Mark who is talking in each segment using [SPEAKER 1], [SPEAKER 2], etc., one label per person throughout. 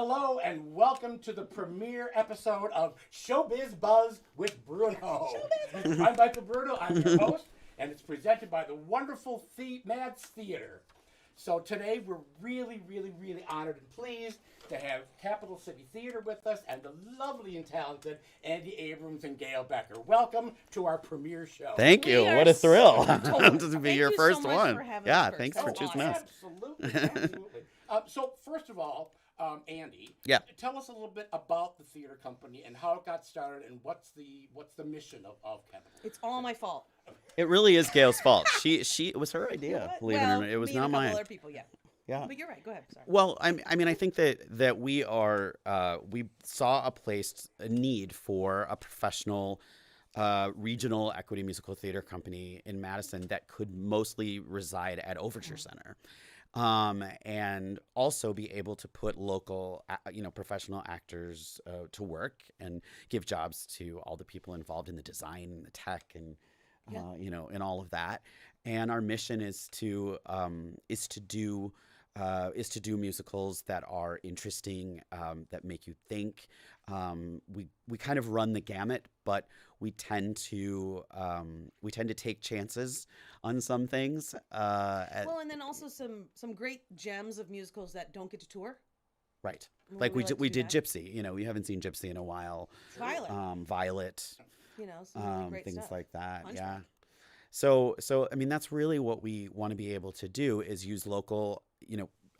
[SPEAKER 1] Hello and welcome to the premiere episode of Biz Buzz with Bruno. I'm Michael Bruno, I'm your host, and it's presented by the wonderful Mads Theater. So today we're really honored and pleased to have Capital City Theater with us and the lovely and talented Andy Abrams and Gail Becker. Welcome to our premiere show.
[SPEAKER 2] Thank you. What a thrill to be your first
[SPEAKER 3] so much
[SPEAKER 2] one.
[SPEAKER 3] For having
[SPEAKER 2] yeah,
[SPEAKER 3] us
[SPEAKER 2] thanks
[SPEAKER 3] first.
[SPEAKER 2] for choosing us.
[SPEAKER 1] Absolutely. So first of all, Andy, tell us a little bit about the theater company and how it got started and what's the mission of Capital.
[SPEAKER 3] It's all my fault.
[SPEAKER 2] It really is Gail's fault. It was her idea. Believe it or not, it was
[SPEAKER 3] me and
[SPEAKER 2] not
[SPEAKER 3] a couple
[SPEAKER 2] mine.
[SPEAKER 3] Other people, yeah. But you're right. Go ahead. Sorry.
[SPEAKER 2] Well, I mean, I think that we saw a need for a professional regional equity musical theater company in Madison that could mostly reside at Overture Center. And also be able to put local, professional actors to work and give jobs to all the people involved in the design and the tech and, and all of that. And our mission is to do musicals that are interesting, that make you think. We kind of run the gamut, but we tend to take chances on some things.
[SPEAKER 3] And then also some great gems of musicals that don't get to tour.
[SPEAKER 2] Right, like we did Gypsy. We haven't seen Gypsy in a while. Violet.
[SPEAKER 3] Some great
[SPEAKER 2] things
[SPEAKER 3] stuff.
[SPEAKER 2] like that.
[SPEAKER 3] Punch
[SPEAKER 2] Yeah. So I mean, that's really what we want to be able to do is use local,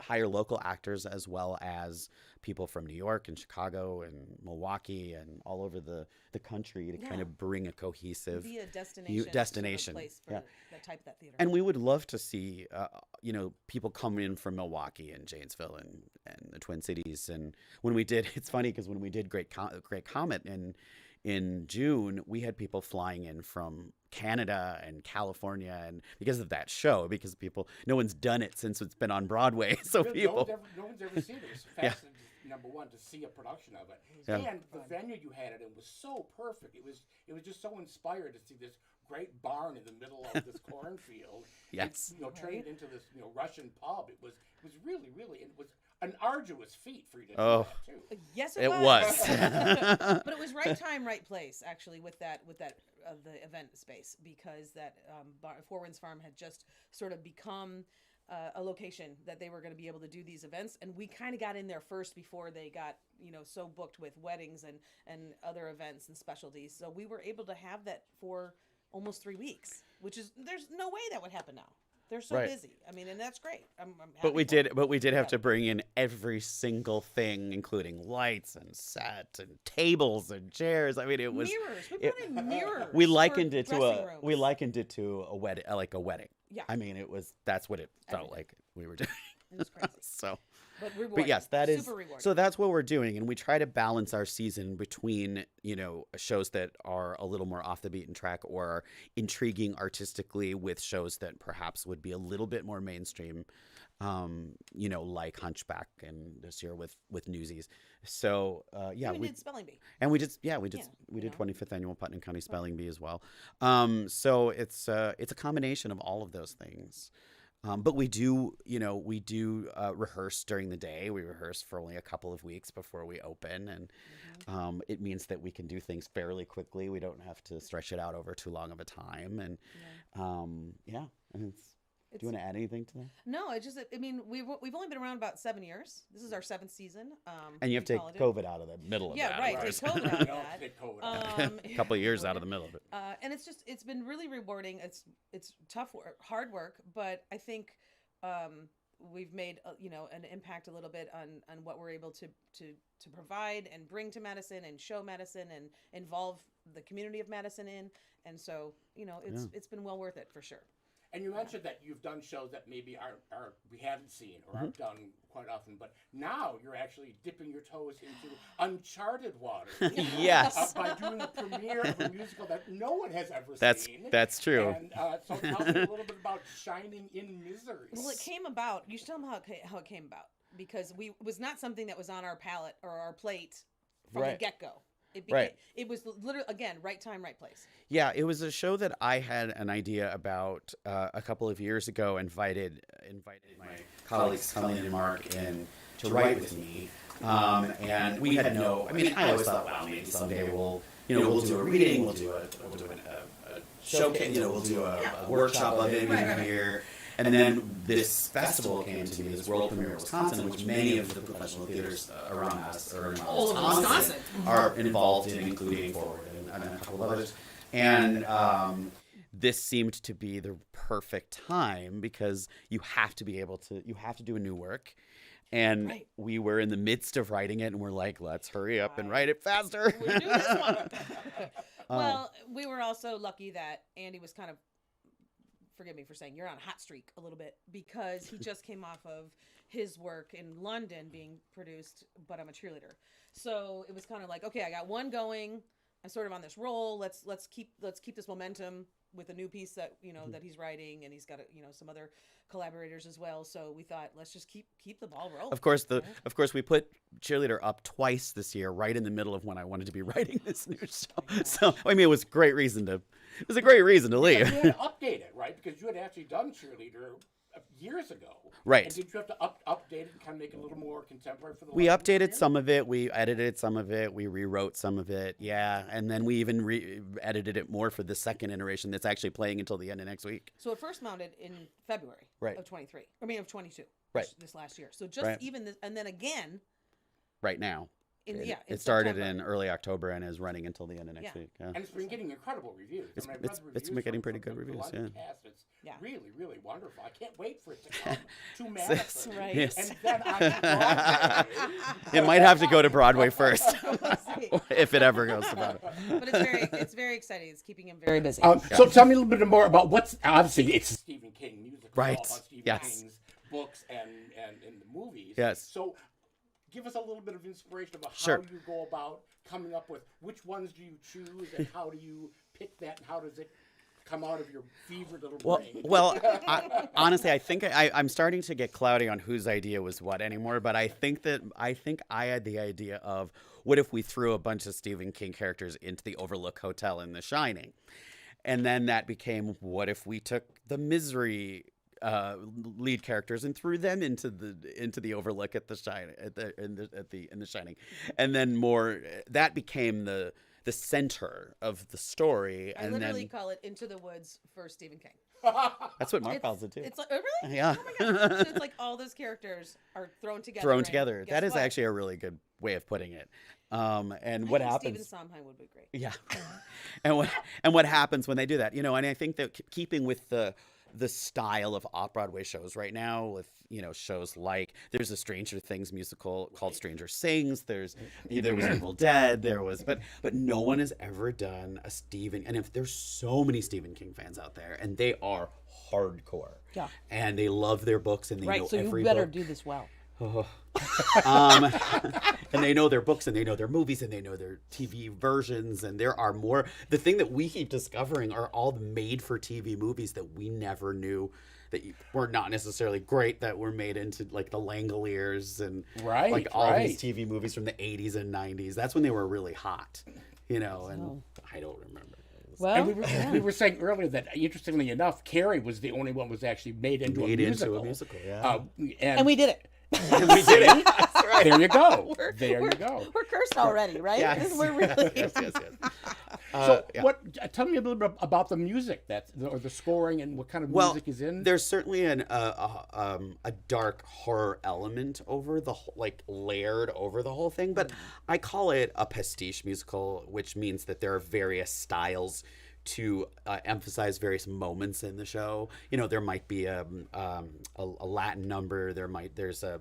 [SPEAKER 2] hire local actors as well as people from New York and Chicago and Milwaukee and all over the country to kind of bring a cohesive
[SPEAKER 3] be a destination place for that type of that theater.
[SPEAKER 2] And we would love to see people come in from Milwaukee and Janesville and the Twin Cities. And when we did, it's funny because when we did Great Comet in June, we had people flying in from Canada and California, and because of that show, because no one's done it since it's been on Broadway, so
[SPEAKER 1] really,
[SPEAKER 2] people
[SPEAKER 1] no one's ever seen it. It was fascinating, number one, to see a production of it, and the venue you had it in was so perfect. It was just so inspired to see this great barn in the middle of this cornfield.
[SPEAKER 2] Yes,
[SPEAKER 1] turning it into this Russian pub. It was really it was an arduous feat for you to do that too.
[SPEAKER 3] Yes,
[SPEAKER 2] it was.
[SPEAKER 3] But it was right time, right place, actually, with that the event space, because that Four Winds Farm had just sort of become a location that they were going to be able to do these events, and we kind of got in there first before they got so booked with weddings and other events and specialties. So we were able to have that for almost 3 weeks, which is there's no way that would happen now. They're so busy. I mean, and that's great. I'm
[SPEAKER 2] but we did have to bring in every single thing, including lights and set and tables and chairs. I mean, it was
[SPEAKER 3] mirrors. We brought in mirrors.
[SPEAKER 2] We likened it to a wedding, like a wedding.
[SPEAKER 3] Yeah.
[SPEAKER 2] I mean, that's what it felt like we were doing.
[SPEAKER 3] It was crazy.
[SPEAKER 2] But yes, that is
[SPEAKER 3] super rewarding.
[SPEAKER 2] So that's what we're doing, and we try to balance our season between shows that are a little more off the beaten track or are intriguing artistically with shows that perhaps would be a little bit more mainstream, like Hunchback and this year with Newsies. So
[SPEAKER 3] we did Spelling Bee,
[SPEAKER 2] and we did 25th annual Putnam County Spelling Bee as well. So it's a combination of all of those things. But we do rehearse during the day. We rehearse for only a couple of weeks before we open, and it means that we can do things fairly quickly. We don't have to stretch it out over too long of a time. And do you want to add anything to that?
[SPEAKER 3] No, we've only been around about 7 years. This is our 7th season.
[SPEAKER 2] And you have to take COVID out of the middle of that.
[SPEAKER 3] Yeah, right. Take COVID out of that.
[SPEAKER 2] A couple of years out of the middle of it.
[SPEAKER 3] And it's been really rewarding. It's tough work, hard work, but I think we've made an impact a little bit on what we're able to provide and bring to Madison and show Madison and involve the community of Madison in. And so it's been well worth it for sure.
[SPEAKER 1] And you mentioned that you've done shows that maybe we haven't seen or aren't done quite often, but now you're actually dipping your toes into uncharted waters.
[SPEAKER 2] Yes.
[SPEAKER 1] By doing a premiere of a musical that no one has ever seen.
[SPEAKER 2] That's true.
[SPEAKER 1] And so tell me a little bit about Shining in Misery.
[SPEAKER 3] Well, it came about. You should tell them how it came about, because it was not something that was on our palette or our plate from the get-go. It was literally, again, right time, right place.
[SPEAKER 2] Yeah, it was a show that I had an idea about a couple of years ago. Invited my colleagues Colleen and Mark in to write with me. And we had no. I mean, I always thought, well, maybe someday we'll do a reading, we'll do a showcase, we'll do a workshop of it maybe here. And then this festival came to be, this world premiere in Wisconsin, which many of the professional theaters around us or in Wisconsin are involved in, including Forward and a couple of others. And this seemed to be the perfect time because you have to do a new work. And we were in the midst of writing it, and we're like, let's hurry up and write it faster.
[SPEAKER 3] We're doing this one. Well, we were also lucky that Andy was kind of, forgive me for saying, you're on a hot streak a little bit, because he just came off of his work in London being produced, But I'm a Cheerleader. So it was kind of like, okay, I got one going. I'm sort of on this roll. Let's keep this momentum with a new piece that that he's writing, and he's got some other collaborators as well. So we thought, let's just keep the ball rolling.
[SPEAKER 2] Of course, we put Cheerleader up twice this year, right in the middle of when I wanted to be writing this new show. So I mean, it was a great reason to leave.
[SPEAKER 1] You had to update it, right? Because you had actually done Cheerleader years ago.
[SPEAKER 2] Right.
[SPEAKER 1] And did you have to update it and kind of make it a little more contemporary for the
[SPEAKER 2] We
[SPEAKER 1] London
[SPEAKER 2] updated
[SPEAKER 1] premiere?
[SPEAKER 2] some of it. We edited some of it. We rewrote some of it. Yeah. And then we even edited it more for the second iteration that's actually playing until the end of next week.
[SPEAKER 3] So it first mounted in February of 23. I mean, of 22.
[SPEAKER 2] Right.
[SPEAKER 3] This last year. So just even this, and then again.
[SPEAKER 2] Right now.
[SPEAKER 3] It
[SPEAKER 2] started
[SPEAKER 3] September.
[SPEAKER 2] in early October and is running until the end of next week. Yeah.
[SPEAKER 1] And it's been getting incredible reviews.
[SPEAKER 2] It's
[SPEAKER 1] reviews
[SPEAKER 2] getting
[SPEAKER 1] from
[SPEAKER 2] pretty good
[SPEAKER 1] the
[SPEAKER 2] reviews,
[SPEAKER 1] London
[SPEAKER 2] yeah.
[SPEAKER 1] cast. It's really, really wonderful. I can't wait for it to come to Madison.
[SPEAKER 3] Right.
[SPEAKER 2] Yes.
[SPEAKER 1] And then on Broadway.
[SPEAKER 2] It might have to go to Broadway first,
[SPEAKER 3] We'll see.
[SPEAKER 2] if it ever goes to Broadway.
[SPEAKER 3] But it's very exciting. It's keeping him very busy.
[SPEAKER 1] So tell me a little bit more about obviously it's a Stephen King musical.
[SPEAKER 2] Right.
[SPEAKER 1] All about Stephen
[SPEAKER 2] Yes.
[SPEAKER 1] King's books and the movies.
[SPEAKER 2] Yes.
[SPEAKER 1] So give us a little bit of inspiration about
[SPEAKER 2] Sure.
[SPEAKER 1] how you go about coming up with which ones do you choose and how do you pick that and how does it come out of your fevered little brain?
[SPEAKER 2] Honestly, I think I'm starting to get cloudy on whose idea was what anymore. But I think I had the idea of what if we threw a bunch of Stephen King characters into the Overlook Hotel in The Shining, and then that became what if we took the Misery lead characters and threw them into the Overlook at the Shining in the Shining, and then more that became the center of the story.
[SPEAKER 3] I
[SPEAKER 2] and
[SPEAKER 3] literally
[SPEAKER 2] then
[SPEAKER 3] call it Into the Woods for Stephen King.
[SPEAKER 2] that's what Mark calls it too.
[SPEAKER 3] It's like, oh, really?
[SPEAKER 2] Yeah.
[SPEAKER 3] Oh my God. So it's like all those characters are thrown together.
[SPEAKER 2] Thrown
[SPEAKER 3] and
[SPEAKER 2] together.
[SPEAKER 3] guess
[SPEAKER 2] That is
[SPEAKER 3] what?
[SPEAKER 2] actually a really good way of putting it. And
[SPEAKER 3] I
[SPEAKER 2] what
[SPEAKER 3] think
[SPEAKER 2] happens?
[SPEAKER 3] Stephen Sondheim would be great.
[SPEAKER 2] Yeah. and what happens when they do that? And I think that keeping with the style of off-Broadway shows right now, with shows like there's a Stranger Things musical called Stranger Sings. There was Evil Dead. But no one has ever done a Stephen. And if there's so many Stephen King fans out there, and they are hardcore.
[SPEAKER 4] Yeah.
[SPEAKER 2] And they love their books, and they know
[SPEAKER 4] So
[SPEAKER 2] every
[SPEAKER 4] you better
[SPEAKER 2] book.
[SPEAKER 4] do this well.
[SPEAKER 2] And they know their books, and they know their movies, and they know their TV versions, and there are more. The thing that we keep discovering are all the made-for-TV movies that we never knew that were not necessarily great, that were made into like the Langoliers and like all these TV movies from the 80s and 90s. That's when they were really hot, and I don't remember.
[SPEAKER 4] Well,
[SPEAKER 1] And we were saying earlier that, interestingly enough, Carrie was the only one was actually made into a musical.
[SPEAKER 2] Yeah.
[SPEAKER 4] and we did it.
[SPEAKER 2] We did it. That's right.
[SPEAKER 1] There you go.
[SPEAKER 4] We're We're cursed already, right?
[SPEAKER 2] Yes.
[SPEAKER 4] We're really.
[SPEAKER 2] yes.
[SPEAKER 1] So,
[SPEAKER 2] Yeah.
[SPEAKER 1] tell me a little bit about the music or the scoring and what kind of music is in.
[SPEAKER 2] There's certainly a dark horror element over the layered over the whole thing, but I call it a pastiche musical, which means that there are various styles to emphasize various moments in the show. There might be a Latin number. There's a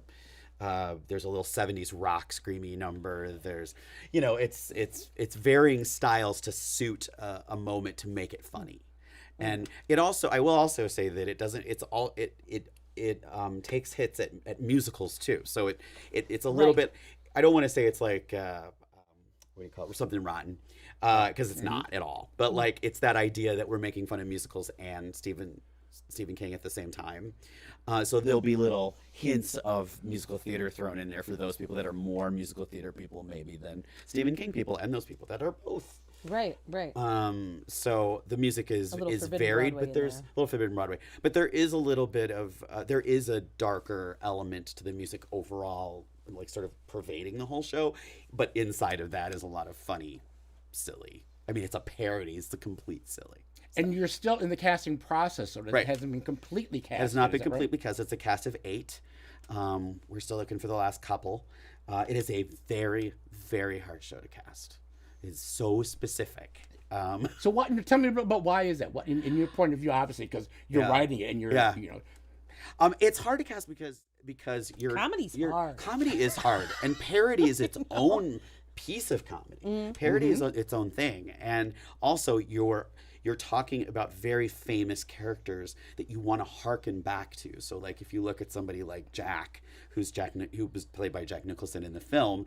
[SPEAKER 2] little 70s rock screamy number. There's, it's varying styles to suit a moment to make it funny. And I will also say that it takes hits at musicals too. So it's a little bit, I don't want to say it's like, what do you call it? Something rotten. Because it's not at all. But it's that idea that we're making fun of musicals and Stephen King at the same time. So there'll be little hints of musical theater thrown in there for those people that are more musical theater people maybe than Stephen King people, and those people that are both.
[SPEAKER 4] Right.
[SPEAKER 2] So the music is
[SPEAKER 4] Forbidden
[SPEAKER 2] varied,
[SPEAKER 4] Broadway
[SPEAKER 2] but there's
[SPEAKER 4] in
[SPEAKER 2] a little Forbidden Broadway. But there is a little bit of there is a darker element to the music overall like sort of pervading the whole show. But inside of that is a lot of funny, silly. I mean, it's a parody. It's the complete silly.
[SPEAKER 1] And you're still in the casting process, so
[SPEAKER 2] Right.
[SPEAKER 1] it hasn't been completely cast.
[SPEAKER 2] It has not
[SPEAKER 1] is
[SPEAKER 2] been
[SPEAKER 1] that
[SPEAKER 2] complete
[SPEAKER 1] right?
[SPEAKER 2] because it's a cast of 8. We're still looking for the last couple. It is a very, very hard show to cast. It's so specific.
[SPEAKER 1] So what? Tell me about why is that? What in your point of view, obviously, because you're
[SPEAKER 2] Yeah.
[SPEAKER 1] writing it and you're
[SPEAKER 2] Yeah.
[SPEAKER 1] you know.
[SPEAKER 2] It's hard to cast because
[SPEAKER 4] Comedy's hard.
[SPEAKER 2] Comedy is hard, and parody is its own piece of comedy. Parody is its own thing, and also you're talking about very famous characters that you want to harken back to. So, like if you look at somebody like Jack, who was played by Jack Nicholson in the film,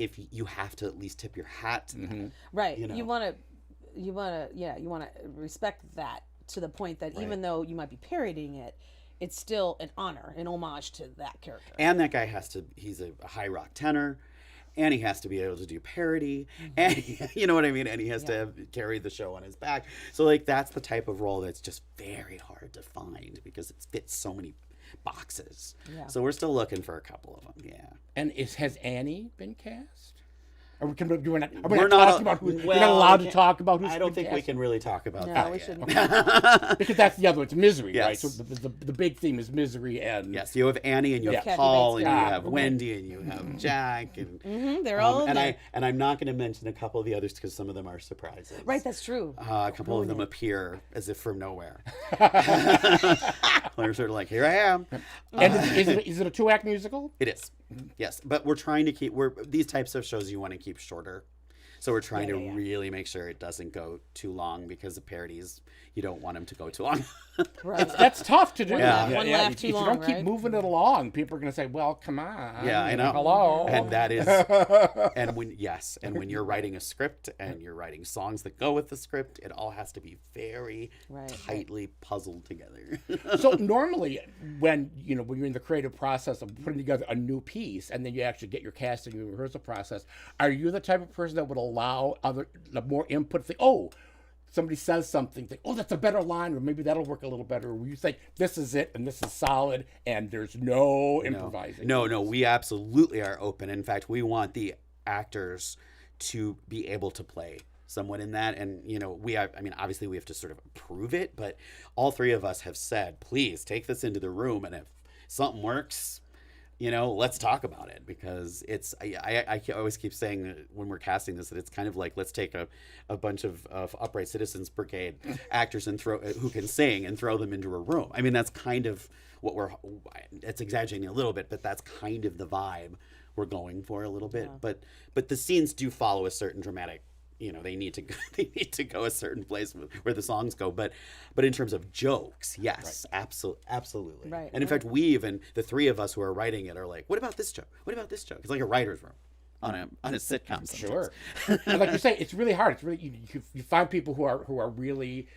[SPEAKER 2] if you have to at least tip your hat to that.
[SPEAKER 4] Right.
[SPEAKER 2] You know.
[SPEAKER 4] You want to respect that to the point that even though you might be parodying it, it's still an honor, an homage to that character.
[SPEAKER 2] And that guy he's a high rock tenor, and he has to be able to do parody, and you know what I mean? And he has to carry the show on his back. So like that's the type of role that's just very hard to find because it fits so many boxes.
[SPEAKER 4] Yeah.
[SPEAKER 2] So we're still looking for a couple of them, yeah.
[SPEAKER 1] And has Annie been cast? Are we not
[SPEAKER 2] We're
[SPEAKER 1] talking about who, we're not allowed to talk about who's
[SPEAKER 2] I don't
[SPEAKER 1] been
[SPEAKER 2] think we
[SPEAKER 1] cast?
[SPEAKER 2] can really talk about
[SPEAKER 4] No,
[SPEAKER 2] that
[SPEAKER 4] we
[SPEAKER 2] yet.
[SPEAKER 4] shouldn't.
[SPEAKER 1] Because that's the other one. It's misery, right?
[SPEAKER 2] Yes.
[SPEAKER 1] So the big theme is misery and
[SPEAKER 2] Yes, you have Annie and you have
[SPEAKER 4] Kathy
[SPEAKER 2] Paul
[SPEAKER 4] Bates
[SPEAKER 2] and you
[SPEAKER 1] Scott.
[SPEAKER 2] have Wendy and you have Jack and
[SPEAKER 4] They're all in
[SPEAKER 2] and
[SPEAKER 4] there.
[SPEAKER 2] I'm not going to mention a couple of the others because some of them are surprises.
[SPEAKER 4] Right, that's true.
[SPEAKER 2] A couple of them appear as if from nowhere. They're sort of like, here I am.
[SPEAKER 1] And is it a 2-act musical?
[SPEAKER 2] It is, yes. But we're trying to keep. These types of shows you want to keep shorter, so we're trying to really make sure it doesn't go too long because the parodies you don't want them to go too long.
[SPEAKER 4] Right.
[SPEAKER 1] That's tough to do.
[SPEAKER 4] One laugh too
[SPEAKER 1] if
[SPEAKER 4] long,
[SPEAKER 1] you don't keep
[SPEAKER 4] right?
[SPEAKER 1] moving it along, people are going to say, "Well, come on."
[SPEAKER 2] Yeah, I know.
[SPEAKER 1] Hello.
[SPEAKER 2] And that is, and when you're writing a script and you're writing songs that go with the script, it all has to be very
[SPEAKER 4] Right.
[SPEAKER 2] tightly puzzled together.
[SPEAKER 1] So normally, when you're in the creative process of putting together a new piece, and then you actually get your casting and rehearsal process, are you the type of person that would allow more input? Think, oh, somebody says something, think, oh, that's a better line, or maybe that'll work a little better. Or you think this is it and this is solid, and there's no improvising.
[SPEAKER 2] No, we absolutely are open. In fact, we want the actors to be able to play someone in that. And, obviously we have to sort of approve it, but all 3 of us have said, please take this into the room. And if something works, let's talk about it, because I always keep saying that when we're casting this, that it's kind of like, let's take a bunch of Upright Citizens Brigade actors and who can sing and throw them into a room. I mean, that's kind of what it's exaggerating a little bit, but that's kind of the vibe we're going for a little bit. Yeah. But the scenes do follow a certain dramatic, they need to go a certain place where the songs go. But in terms of jokes, yes, absolutely.
[SPEAKER 4] Right.
[SPEAKER 2] And in fact, the 3 of us who are writing it are like, what about this joke? What about this joke? It's like a writer's room on a sitcom. Sometimes.
[SPEAKER 1] Sure. And like you say, it's really hard. It's really you find people who are really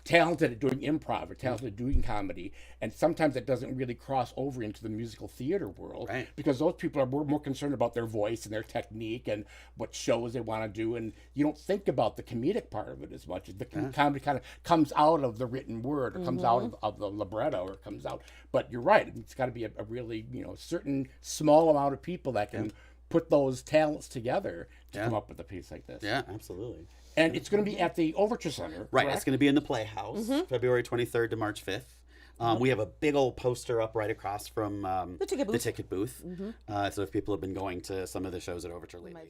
[SPEAKER 1] talented at doing improv or talented at doing comedy, and sometimes it doesn't really cross over into the musical theater world,
[SPEAKER 2] right?
[SPEAKER 1] Because those people are more concerned about their voice and their technique and what shows they want to do, and you don't think about the comedic part of it as much. The comedy kind of comes out of the written word, or comes out of the libretto, or comes out. But you're right; it's got to be a really certain small amount of people that can put those talents together to come up with a piece like this.
[SPEAKER 2] Yeah, absolutely.
[SPEAKER 1] And it's going to be at the Overture Center,
[SPEAKER 2] right?
[SPEAKER 1] correct?
[SPEAKER 2] It's going to be in the Playhouse, February 23rd to March 5th. We have a big old poster up right across from the ticket booth. So if people have been going to some of the shows at Overture lately,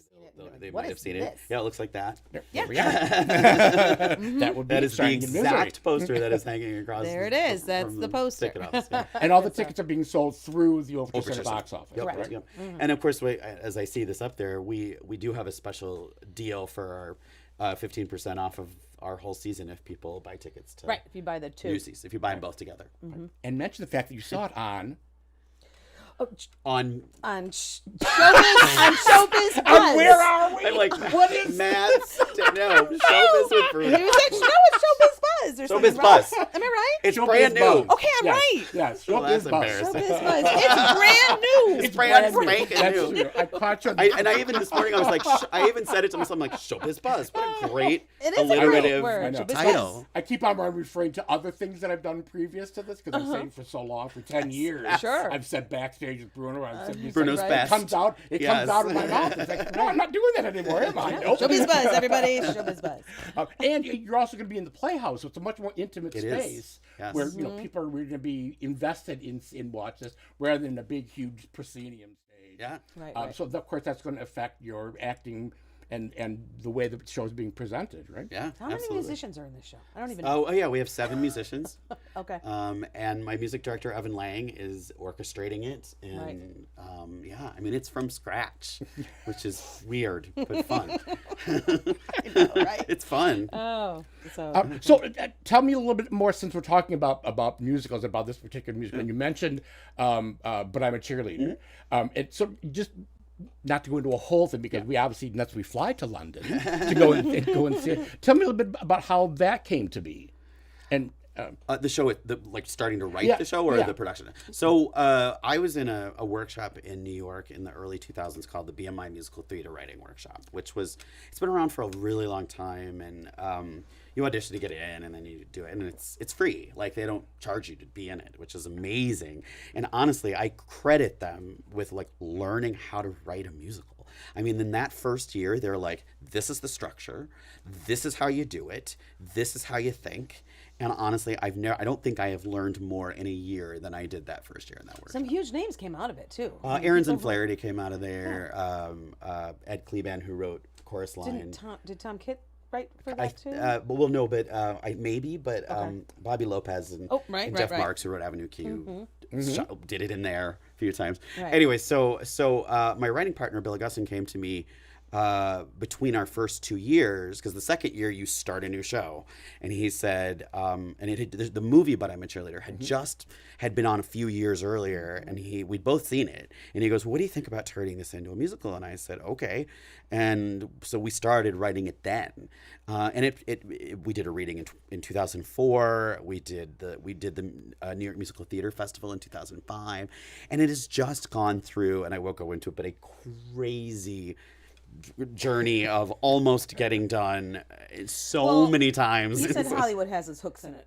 [SPEAKER 2] they might have seen it. Yeah, it looks like that.
[SPEAKER 1] There we are. That would be
[SPEAKER 2] That is the
[SPEAKER 1] starting in Misery.
[SPEAKER 2] exact poster that is hanging across.
[SPEAKER 3] There it is. That's
[SPEAKER 2] from
[SPEAKER 3] the poster.
[SPEAKER 2] ticket office. Yeah.
[SPEAKER 1] And all the tickets are being sold through the Overture Center
[SPEAKER 2] Overture
[SPEAKER 1] box office.
[SPEAKER 2] Yep,
[SPEAKER 1] Correct.
[SPEAKER 2] yep. And of course, as I see this up there, we do have a special deal for our 15% off of our whole season if people buy tickets to
[SPEAKER 4] Right, if you buy the 2.
[SPEAKER 2] Newsies, if you buy them both together.
[SPEAKER 1] And mention the fact that you saw it on
[SPEAKER 2] On
[SPEAKER 4] Showbiz Buzz.
[SPEAKER 1] where are we?
[SPEAKER 2] I'm like,
[SPEAKER 1] What is
[SPEAKER 2] Matt? No, Showbiz with Bruno.
[SPEAKER 4] He was like, no, it's Showbiz Buzz. Is there
[SPEAKER 2] Showbiz
[SPEAKER 4] something wrong?
[SPEAKER 2] Buzz.
[SPEAKER 4] Am I right?
[SPEAKER 2] It's
[SPEAKER 1] Showbiz
[SPEAKER 2] brand new.
[SPEAKER 1] Buzz.
[SPEAKER 4] Okay, I'm
[SPEAKER 1] Yes,
[SPEAKER 4] right.
[SPEAKER 1] Yes,
[SPEAKER 2] Well,
[SPEAKER 1] Showbiz
[SPEAKER 2] that's
[SPEAKER 1] Buzz.
[SPEAKER 2] embarrassing.
[SPEAKER 4] Showbiz Buzz. It's brand new.
[SPEAKER 2] It's brand
[SPEAKER 1] new.
[SPEAKER 2] spanking
[SPEAKER 1] That's
[SPEAKER 2] new.
[SPEAKER 1] true. I caught you.
[SPEAKER 2] And I even this morning I was like, I even said it to myself. I'm like, Showbiz Buzz. What a great
[SPEAKER 4] It is a great
[SPEAKER 2] alliterative
[SPEAKER 4] word.
[SPEAKER 1] I know.
[SPEAKER 4] Showbiz Buzz.
[SPEAKER 2] title.
[SPEAKER 1] I keep on referring to other things that I've done previous to this because I'm saying for so long, for 10 years.
[SPEAKER 4] Sure.
[SPEAKER 1] I've said backstage with Bruno. I've said these
[SPEAKER 2] Bruno's
[SPEAKER 1] things.
[SPEAKER 2] best.
[SPEAKER 1] It comes out. It
[SPEAKER 2] Yes.
[SPEAKER 1] comes out of my mouth. It's like, no, I'm not doing that anymore, am I? Nope.
[SPEAKER 4] Showbiz Buzz, everybody. Showbiz Buzz.
[SPEAKER 1] And you're also going to be in the Playhouse, so it's a much more intimate
[SPEAKER 2] It is.
[SPEAKER 1] space
[SPEAKER 2] Yes.
[SPEAKER 1] where people are going to be invested in watch this rather than a big, huge proscenium stage.
[SPEAKER 2] Yeah.
[SPEAKER 4] Right,
[SPEAKER 1] So of course that's going to affect your acting and the way the show is being presented, right?
[SPEAKER 2] Yeah.
[SPEAKER 4] How many
[SPEAKER 2] absolutely.
[SPEAKER 4] musicians are in this show? I don't even know.
[SPEAKER 2] Oh yeah, we have 7 musicians.
[SPEAKER 4] Okay.
[SPEAKER 2] And my music director Evan Lang is orchestrating it, and yeah, I mean it's from scratch, which is weird but fun.
[SPEAKER 4] right?
[SPEAKER 2] It's fun.
[SPEAKER 4] Oh, so
[SPEAKER 1] So tell me a little bit more since we're talking about musicals, about this particular musical. And you mentioned But I'm a Cheerleader. It's so just not to go into a whole thing because we obviously unless we fly to London to go and go and see it. Tell me a little bit about how that came to be, and
[SPEAKER 2] The show, like starting to write
[SPEAKER 1] Yeah,
[SPEAKER 2] the show or
[SPEAKER 1] yeah.
[SPEAKER 2] the production. So I was in a workshop in New York in the early 2000s called the BMI Musical Theater Writing Workshop, which it's been around for a really long time, and you audition to get in, and then you do it, and it's free. Like they don't charge you to be in it, which is amazing. And honestly, I credit them with like learning how to write a musical. I mean, in that first year, they're like, this is the structure, this is how you do it, this is how you think. And honestly, I don't think I have learned more in a year than I did that first year in that workshop.
[SPEAKER 4] some huge names came out of it too.
[SPEAKER 2] Aarons and Flaherty came out of there. Ed Kleban, who wrote Chorus Line.
[SPEAKER 4] Did Tom Kitt write for that too?
[SPEAKER 2] Bobby Lopez and,
[SPEAKER 4] right,
[SPEAKER 2] and
[SPEAKER 4] right,
[SPEAKER 2] Jeff
[SPEAKER 4] right.
[SPEAKER 2] Marks, who wrote Avenue Q, did it in there a few times.
[SPEAKER 4] Right.
[SPEAKER 2] Anyway, so my writing partner, Bill Augustin, came to me between our first 2 years, because the second year you start a new show, and he said, the movie But I'm a Cheerleader had been on a few years earlier, and we'd both seen it, and he goes, what do you think about turning this into a musical? And I said, okay. And so we started writing it then, and we did a reading in 2004. We did the New York Musical Theater Festival in 2005, and it has just gone through, and I won't go into it, but a crazy journey of almost getting done many times.
[SPEAKER 4] He said Hollywood has its hooks in it.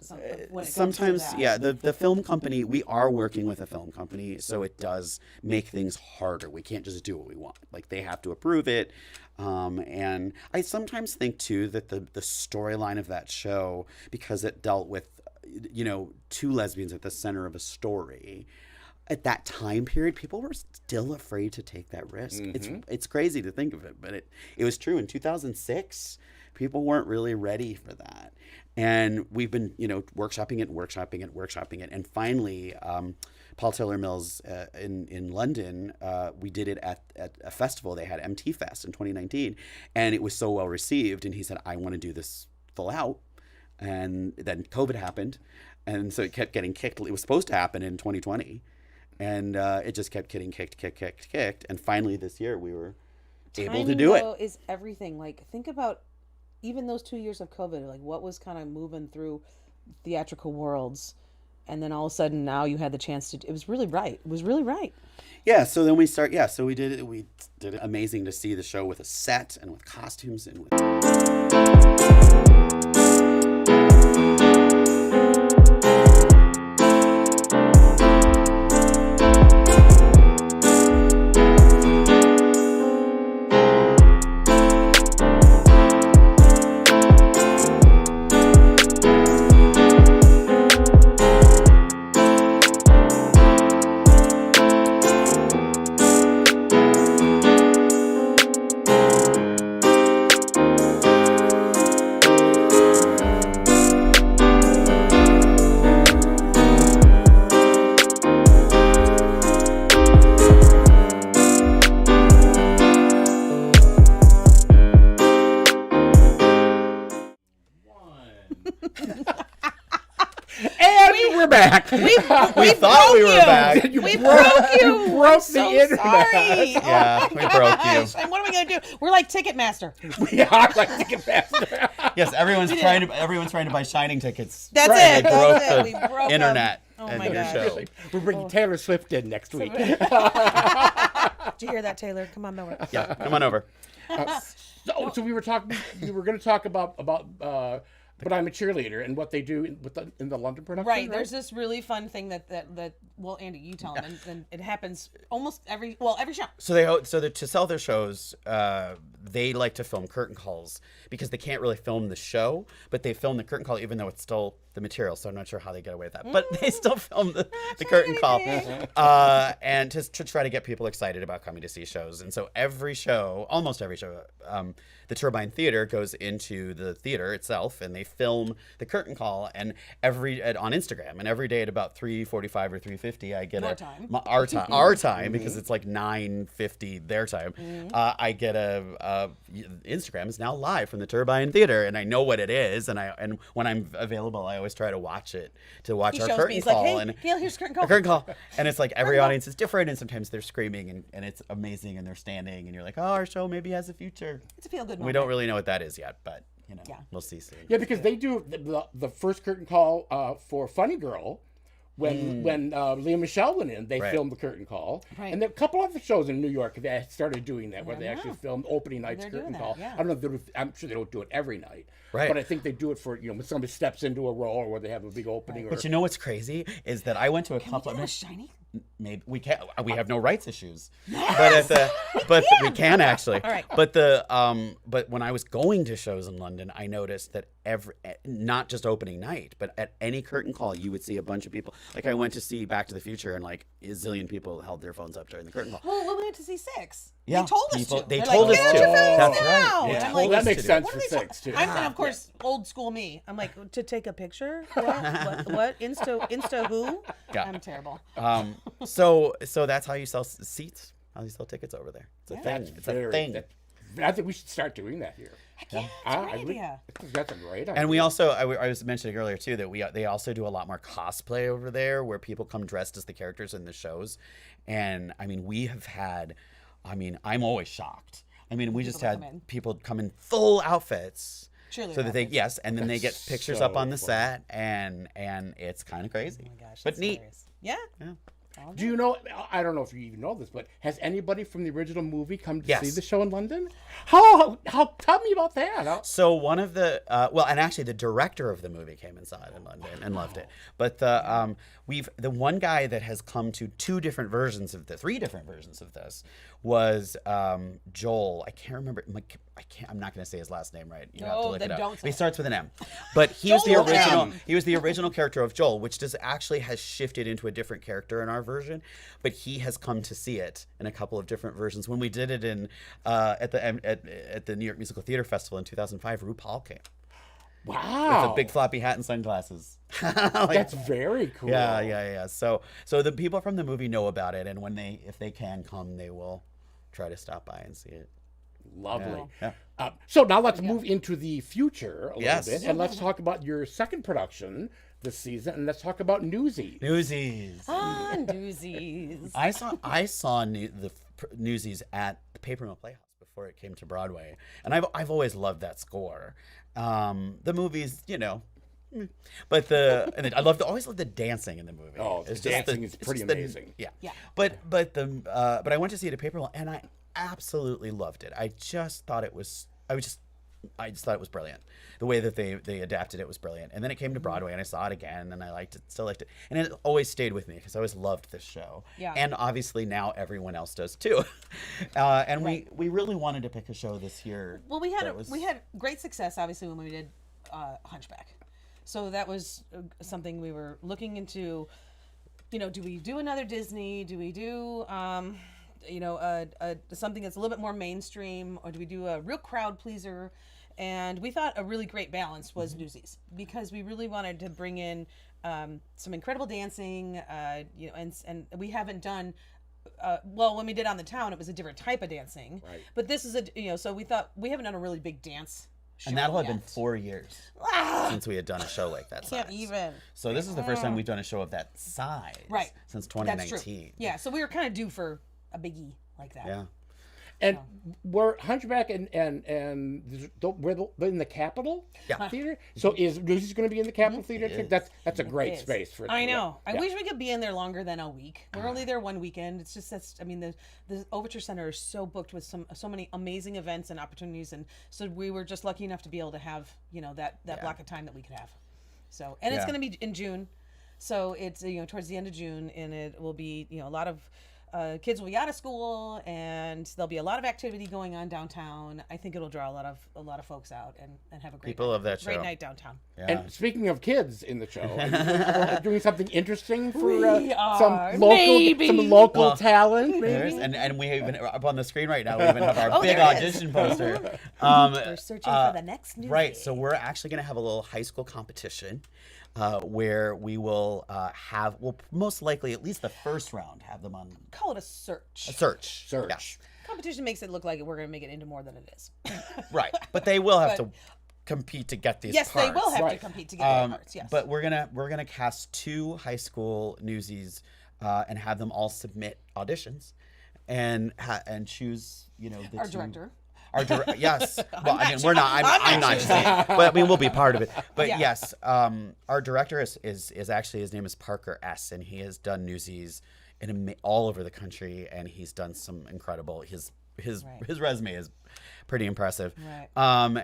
[SPEAKER 4] When it
[SPEAKER 2] Sometimes,
[SPEAKER 4] comes to that.
[SPEAKER 2] yeah, the film company, we are working with a film company, so it does make things harder. We can't just do what we want. Like, they have to approve it. And I sometimes think, too, that the storyline of that show, because it dealt with, two lesbians at the center of a story, at that time period, people were still afraid to take that risk. It's crazy to think of it, but it was true. In 2006, people weren't really ready for that. And we've been, workshopping it. And finally, Paul Taylor Mills in London, we did it at a festival. They had MT Fest in 2019, and it was so well received. And he said, I want to do this full out. And then COVID happened, and so it kept getting kicked. It was supposed to happen in 2020. And it just kept getting kicked. And finally this year we were able to do it.
[SPEAKER 4] Timing, though, is everything. Like, think about even those 2 years of COVID, like what was kind of moving through theatrical worlds. And then all of a sudden now you had the chance to, it was really right. It was really right.
[SPEAKER 2] Yeah. So then we did it. We did it. Amazing to see the show with a set and with costumes and with. We thought we were back.
[SPEAKER 1] You
[SPEAKER 3] We
[SPEAKER 1] broke-
[SPEAKER 3] broke you.
[SPEAKER 1] you broke
[SPEAKER 3] I'm
[SPEAKER 1] the
[SPEAKER 3] so
[SPEAKER 1] internet.
[SPEAKER 3] sorry.
[SPEAKER 2] Yeah, we broke you.
[SPEAKER 3] And what are we gonna do? We're like Ticketmaster.
[SPEAKER 1] We are like Ticketmaster.
[SPEAKER 2] Yes, everyone's trying to buy Shining tickets.
[SPEAKER 3] That's
[SPEAKER 1] Right.
[SPEAKER 3] it.
[SPEAKER 2] They broke
[SPEAKER 3] That's it.
[SPEAKER 2] the
[SPEAKER 3] We broke 'em.
[SPEAKER 2] internet
[SPEAKER 3] Oh
[SPEAKER 2] and
[SPEAKER 3] my
[SPEAKER 2] your
[SPEAKER 3] gosh.
[SPEAKER 2] show.
[SPEAKER 1] We're bringing Taylor Swift in next week.
[SPEAKER 3] Did you hear that, Taylor? Come on over.
[SPEAKER 2] Yeah, come on over.
[SPEAKER 1] So we were talking. We were going to talk about but I'm a cheerleader and what they do in the London production.
[SPEAKER 3] Right. There's this really fun thing that well, Andy, you tell them, and it happens almost every show.
[SPEAKER 2] So to sell their shows, they like to film curtain calls because they can't really film the show, but they film the curtain call even though it's still the material. So I'm not sure how they get away with that, but they still film the curtain call, and to try to get people excited about coming to see shows. And so almost every show, the Turbine Theater goes into the theater itself, and they film the curtain call. And on Instagram, and every day at about 3:45 or 3:50, I get our time because it's like 9:50 their time. I get Instagram is now live from the Turbine Theater, and I know what it is, and when I'm available, I always try to watch it our
[SPEAKER 3] He shows
[SPEAKER 2] curtain
[SPEAKER 3] me. He's
[SPEAKER 2] call.
[SPEAKER 3] like, hey,
[SPEAKER 2] And
[SPEAKER 3] Gail, here's curtain call.
[SPEAKER 2] a curtain call, and it's like every audience is different, and sometimes they're screaming, and it's amazing, and they're standing, and you're like, oh, our show maybe has a future.
[SPEAKER 3] It's a feel good
[SPEAKER 2] We
[SPEAKER 3] moment.
[SPEAKER 2] don't really know what that is yet, but
[SPEAKER 3] Yeah.
[SPEAKER 2] we'll see soon.
[SPEAKER 1] Yeah, because they do the first curtain call for Funny Girl. When Leah Michelle went in, they
[SPEAKER 2] Right.
[SPEAKER 1] filmed the curtain call.
[SPEAKER 3] Right.
[SPEAKER 1] And there are a couple other shows in New York that started doing that, where they actually
[SPEAKER 3] know.
[SPEAKER 1] filmed opening night's
[SPEAKER 3] They're
[SPEAKER 1] curtain
[SPEAKER 3] doing
[SPEAKER 1] call.
[SPEAKER 3] that, yeah.
[SPEAKER 1] I don't know if I'm sure they don't do it every night.
[SPEAKER 2] Right.
[SPEAKER 1] But I think they do it for, when somebody steps into a role or where they have a big opening.
[SPEAKER 2] But you know what's crazy is that I went to a couple.
[SPEAKER 3] Is that shiny?
[SPEAKER 2] Maybe we can't. We have no rights issues. But we can actually.
[SPEAKER 3] All right.
[SPEAKER 2] But when I was going to shows in London, I noticed that not just opening night, but at any curtain call, you would see a bunch of people. Like I went to see Back to the Future, and like a zillion people held their phones up during the curtain call.
[SPEAKER 3] Well, we went to see 6.
[SPEAKER 2] Yeah,
[SPEAKER 3] They told us
[SPEAKER 2] people-
[SPEAKER 3] to.
[SPEAKER 2] they
[SPEAKER 3] They're
[SPEAKER 2] told
[SPEAKER 3] like,
[SPEAKER 2] us
[SPEAKER 3] "Get
[SPEAKER 2] to.
[SPEAKER 3] your phones
[SPEAKER 2] That's
[SPEAKER 3] now."
[SPEAKER 2] right.
[SPEAKER 3] And
[SPEAKER 2] Yeah.
[SPEAKER 3] I'm
[SPEAKER 1] well,
[SPEAKER 3] like,
[SPEAKER 1] that makes
[SPEAKER 2] to do.
[SPEAKER 1] sense
[SPEAKER 3] what
[SPEAKER 1] for
[SPEAKER 3] are they talking-
[SPEAKER 1] 6, too.
[SPEAKER 3] I'm of course old school me. I'm like, to take a picture? What? Insta who?
[SPEAKER 2] Yeah.
[SPEAKER 3] I'm terrible.
[SPEAKER 2] So that's how you sell seats. How you sell tickets over there. It's a thing.
[SPEAKER 1] That's
[SPEAKER 2] It's a thing.
[SPEAKER 1] I think we should start doing that here.
[SPEAKER 3] Yeah,
[SPEAKER 1] I
[SPEAKER 3] it's a great
[SPEAKER 1] agree.
[SPEAKER 3] idea.
[SPEAKER 1] I think that's a great idea.
[SPEAKER 2] And we also, I was mentioning earlier too, that they also do a lot more cosplay over there, where people come dressed as the characters in the shows. And I mean, we have had, I'm always shocked. I mean, we just
[SPEAKER 3] People
[SPEAKER 2] had
[SPEAKER 3] come in.
[SPEAKER 2] people come in full outfits.
[SPEAKER 3] Cheerleader
[SPEAKER 2] So that
[SPEAKER 3] outfits.
[SPEAKER 2] and then they get
[SPEAKER 1] That's
[SPEAKER 2] pictures
[SPEAKER 1] so
[SPEAKER 2] up on the
[SPEAKER 1] funny.
[SPEAKER 2] set, and it's kind of crazy.
[SPEAKER 3] Oh my gosh,
[SPEAKER 2] but
[SPEAKER 3] that's
[SPEAKER 2] neat.
[SPEAKER 3] hilarious. Yeah.
[SPEAKER 1] Do you know? I don't know if you even know this, but has anybody from the original movie come to
[SPEAKER 2] Yes.
[SPEAKER 1] see the show in London? How? Tell me about that.
[SPEAKER 2] So one of the and actually the director of the movie came and saw it in London and loved it. But the one guy that has come to three different versions of this was Joel. I can't remember. I'm not going to say his last name right. You have to
[SPEAKER 3] No,
[SPEAKER 2] look
[SPEAKER 3] then
[SPEAKER 2] it up.
[SPEAKER 3] don't say
[SPEAKER 2] He
[SPEAKER 3] it.
[SPEAKER 2] starts with an M. But he was the
[SPEAKER 3] Joel
[SPEAKER 2] original.
[SPEAKER 3] M.
[SPEAKER 2] He was the original character of Joel, which has shifted into a different character in our version. But he has come to see it in a couple of different versions. When we did it in at the New York Musical Theater Festival in 2005, RuPaul came.
[SPEAKER 1] Wow,
[SPEAKER 2] With a big floppy hat and sunglasses.
[SPEAKER 1] that's very cool.
[SPEAKER 2] Yeah. So the people from the movie know about it, and if they can come, they will try to stop by and see it.
[SPEAKER 1] Lovely.
[SPEAKER 2] Yeah.
[SPEAKER 1] So now let's move into the future a
[SPEAKER 2] Yes.
[SPEAKER 1] little bit, and let's talk about your second production this season, and let's talk about Newsies.
[SPEAKER 2] Newsies.
[SPEAKER 3] Ah, doozies.
[SPEAKER 2] I saw the Newsies at the Paper Mill Playhouse before it came to Broadway, and I've always loved that score. The movies, but I always loved the dancing in the movie.
[SPEAKER 1] Oh, the dancing is pretty amazing.
[SPEAKER 2] Yeah.
[SPEAKER 3] Yeah.
[SPEAKER 2] But I went to see it at Paper Mill, and I absolutely loved it. I just thought it was brilliant. The way that they adapted it was brilliant. And then it came to Broadway, and I saw it again, and I still liked it. And it always stayed with me because I always loved this show.
[SPEAKER 3] Yeah.
[SPEAKER 2] And obviously now everyone else does too. And we really wanted to pick a show this year.
[SPEAKER 3] Well, we had great success, obviously, when we did Hunchback. So that was something we were looking into. Do we do another Disney? Do we do something that's a little bit more mainstream, or do we do a real crowd pleaser? And we thought a really great balance was Newsies, because we really wanted to bring in some incredible dancing, and we haven't done. When we did On the Town, it was a different type of dancing.
[SPEAKER 1] Right.
[SPEAKER 3] But this is so we thought we haven't done a really big dance
[SPEAKER 2] And that'll have been
[SPEAKER 4] yet.
[SPEAKER 2] 4 years since we had done a show like that
[SPEAKER 4] Can't
[SPEAKER 2] size.
[SPEAKER 4] even.
[SPEAKER 2] So this is the first time we've done a show of that size.
[SPEAKER 4] Right.
[SPEAKER 2] Since
[SPEAKER 4] That's
[SPEAKER 2] 2019.
[SPEAKER 4] true. Yeah, so we were kind of due for a biggie like that.
[SPEAKER 2] Yeah.
[SPEAKER 1] And we're Hunchback and we're in the Capitol
[SPEAKER 2] Yeah.
[SPEAKER 1] Theater. So is Lucy's going to be in the Capitol Theater?
[SPEAKER 2] is.
[SPEAKER 1] That's a great
[SPEAKER 4] Is.
[SPEAKER 1] space for.
[SPEAKER 4] I know. I
[SPEAKER 1] Yeah.
[SPEAKER 4] wish we could be in there longer than a week. We're only there one weekend. It's just the Overture Center is so booked with so many amazing events and opportunities, and so we were just lucky enough to be able to have that block of time that we could have. So and it's
[SPEAKER 2] Yeah.
[SPEAKER 4] going to be in June, so it's towards the end of June, and it will be a lot of. Kids will be out of school, and there'll be a lot of activity going on downtown. I think it'll draw a lot of folks out and have a great
[SPEAKER 2] People
[SPEAKER 4] night,
[SPEAKER 2] love that
[SPEAKER 4] great
[SPEAKER 2] show.
[SPEAKER 4] night downtown.
[SPEAKER 2] Yeah.
[SPEAKER 1] And speaking of kids in the show, are you doing something interesting for
[SPEAKER 4] We
[SPEAKER 1] some
[SPEAKER 4] are.
[SPEAKER 1] local
[SPEAKER 4] Maybe.
[SPEAKER 1] some local
[SPEAKER 2] Well,
[SPEAKER 1] talent?
[SPEAKER 2] There's-
[SPEAKER 1] Maybe.
[SPEAKER 2] and we even up on the screen right now. We even have our
[SPEAKER 4] Oh,
[SPEAKER 2] big
[SPEAKER 4] there it is.
[SPEAKER 2] audition poster.
[SPEAKER 4] We're searching for the next new
[SPEAKER 2] Right. So we're actually going to have a little high school competition where we will we'll most likely at least the first round have them on
[SPEAKER 4] Call it a search.
[SPEAKER 2] a search.
[SPEAKER 1] Search.
[SPEAKER 2] Yes.
[SPEAKER 4] Competition makes it look like we're going to make it into more than it is.
[SPEAKER 2] Right. But they will have
[SPEAKER 4] But-
[SPEAKER 2] to compete to get these
[SPEAKER 4] Yes,
[SPEAKER 2] parts.
[SPEAKER 4] they will have to
[SPEAKER 1] Right.
[SPEAKER 4] compete to get their parts. Yes.
[SPEAKER 2] But we're gonna cast 2 high school newsies and have them all submit auditions and choose the
[SPEAKER 4] our
[SPEAKER 2] two-
[SPEAKER 4] director.
[SPEAKER 2] Yes. Well, I mean, we're not. I'm not just saying, but I mean, we'll be part of it. But
[SPEAKER 4] Yeah.
[SPEAKER 2] yes, our director is actually, his name is Parker S, and he has done newsies all over the country, and he's done some incredible. His resume is pretty impressive.
[SPEAKER 4] Right.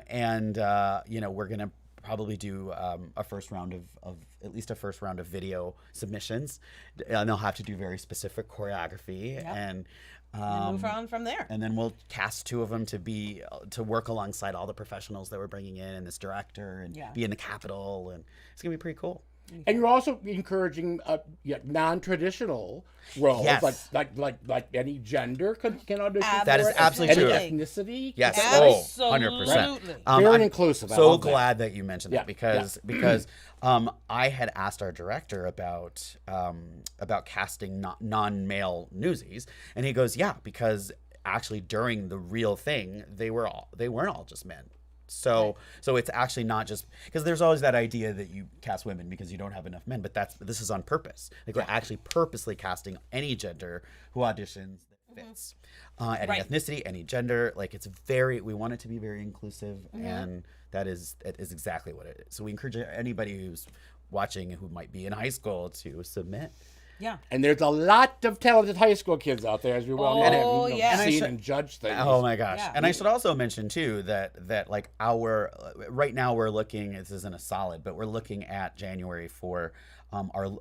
[SPEAKER 2] And we're gonna probably do a first round of at least a first round of video submissions, and they'll have to do very specific choreography and.
[SPEAKER 4] And move on from there.
[SPEAKER 2] And then we'll cast 2 of them to work alongside all the professionals that we're bringing in, and this director, and be in the Capitol, and it's gonna be pretty cool.
[SPEAKER 1] And you're also encouraging non-traditional roles,
[SPEAKER 2] Yes.
[SPEAKER 1] like any gender can audition.
[SPEAKER 2] That is
[SPEAKER 1] for it,
[SPEAKER 2] absolutely
[SPEAKER 1] any
[SPEAKER 2] true.
[SPEAKER 1] ethnicity.
[SPEAKER 2] Yes,
[SPEAKER 4] Absolutely.
[SPEAKER 2] 100%.
[SPEAKER 1] Very
[SPEAKER 2] I'm
[SPEAKER 1] inclusive. I
[SPEAKER 2] So
[SPEAKER 1] love that.
[SPEAKER 2] glad that you mentioned
[SPEAKER 1] Yeah,
[SPEAKER 2] that because I had asked our director about casting non-male newsies, and he goes, "Yeah, because actually during the real thing, they weren't all just men." So it's actually not just because there's always that idea that you cast women because you don't have enough men, but this is on purpose. Like we're actually purposely casting any gender who auditions that fits, any
[SPEAKER 4] Right.
[SPEAKER 2] ethnicity, any gender. Like we want it to be very inclusive, and it is exactly what it is. So we encourage anybody who's watching who might be in high school to submit.
[SPEAKER 4] Yeah.
[SPEAKER 1] And there's a lot of talented high school kids out there, as we well know,
[SPEAKER 4] Oh, yes.
[SPEAKER 1] seen and judged things.
[SPEAKER 2] Oh my gosh!
[SPEAKER 4] Yeah.
[SPEAKER 2] And I should also mention too that like right now we're looking. This isn't a solid, but we're looking at January for our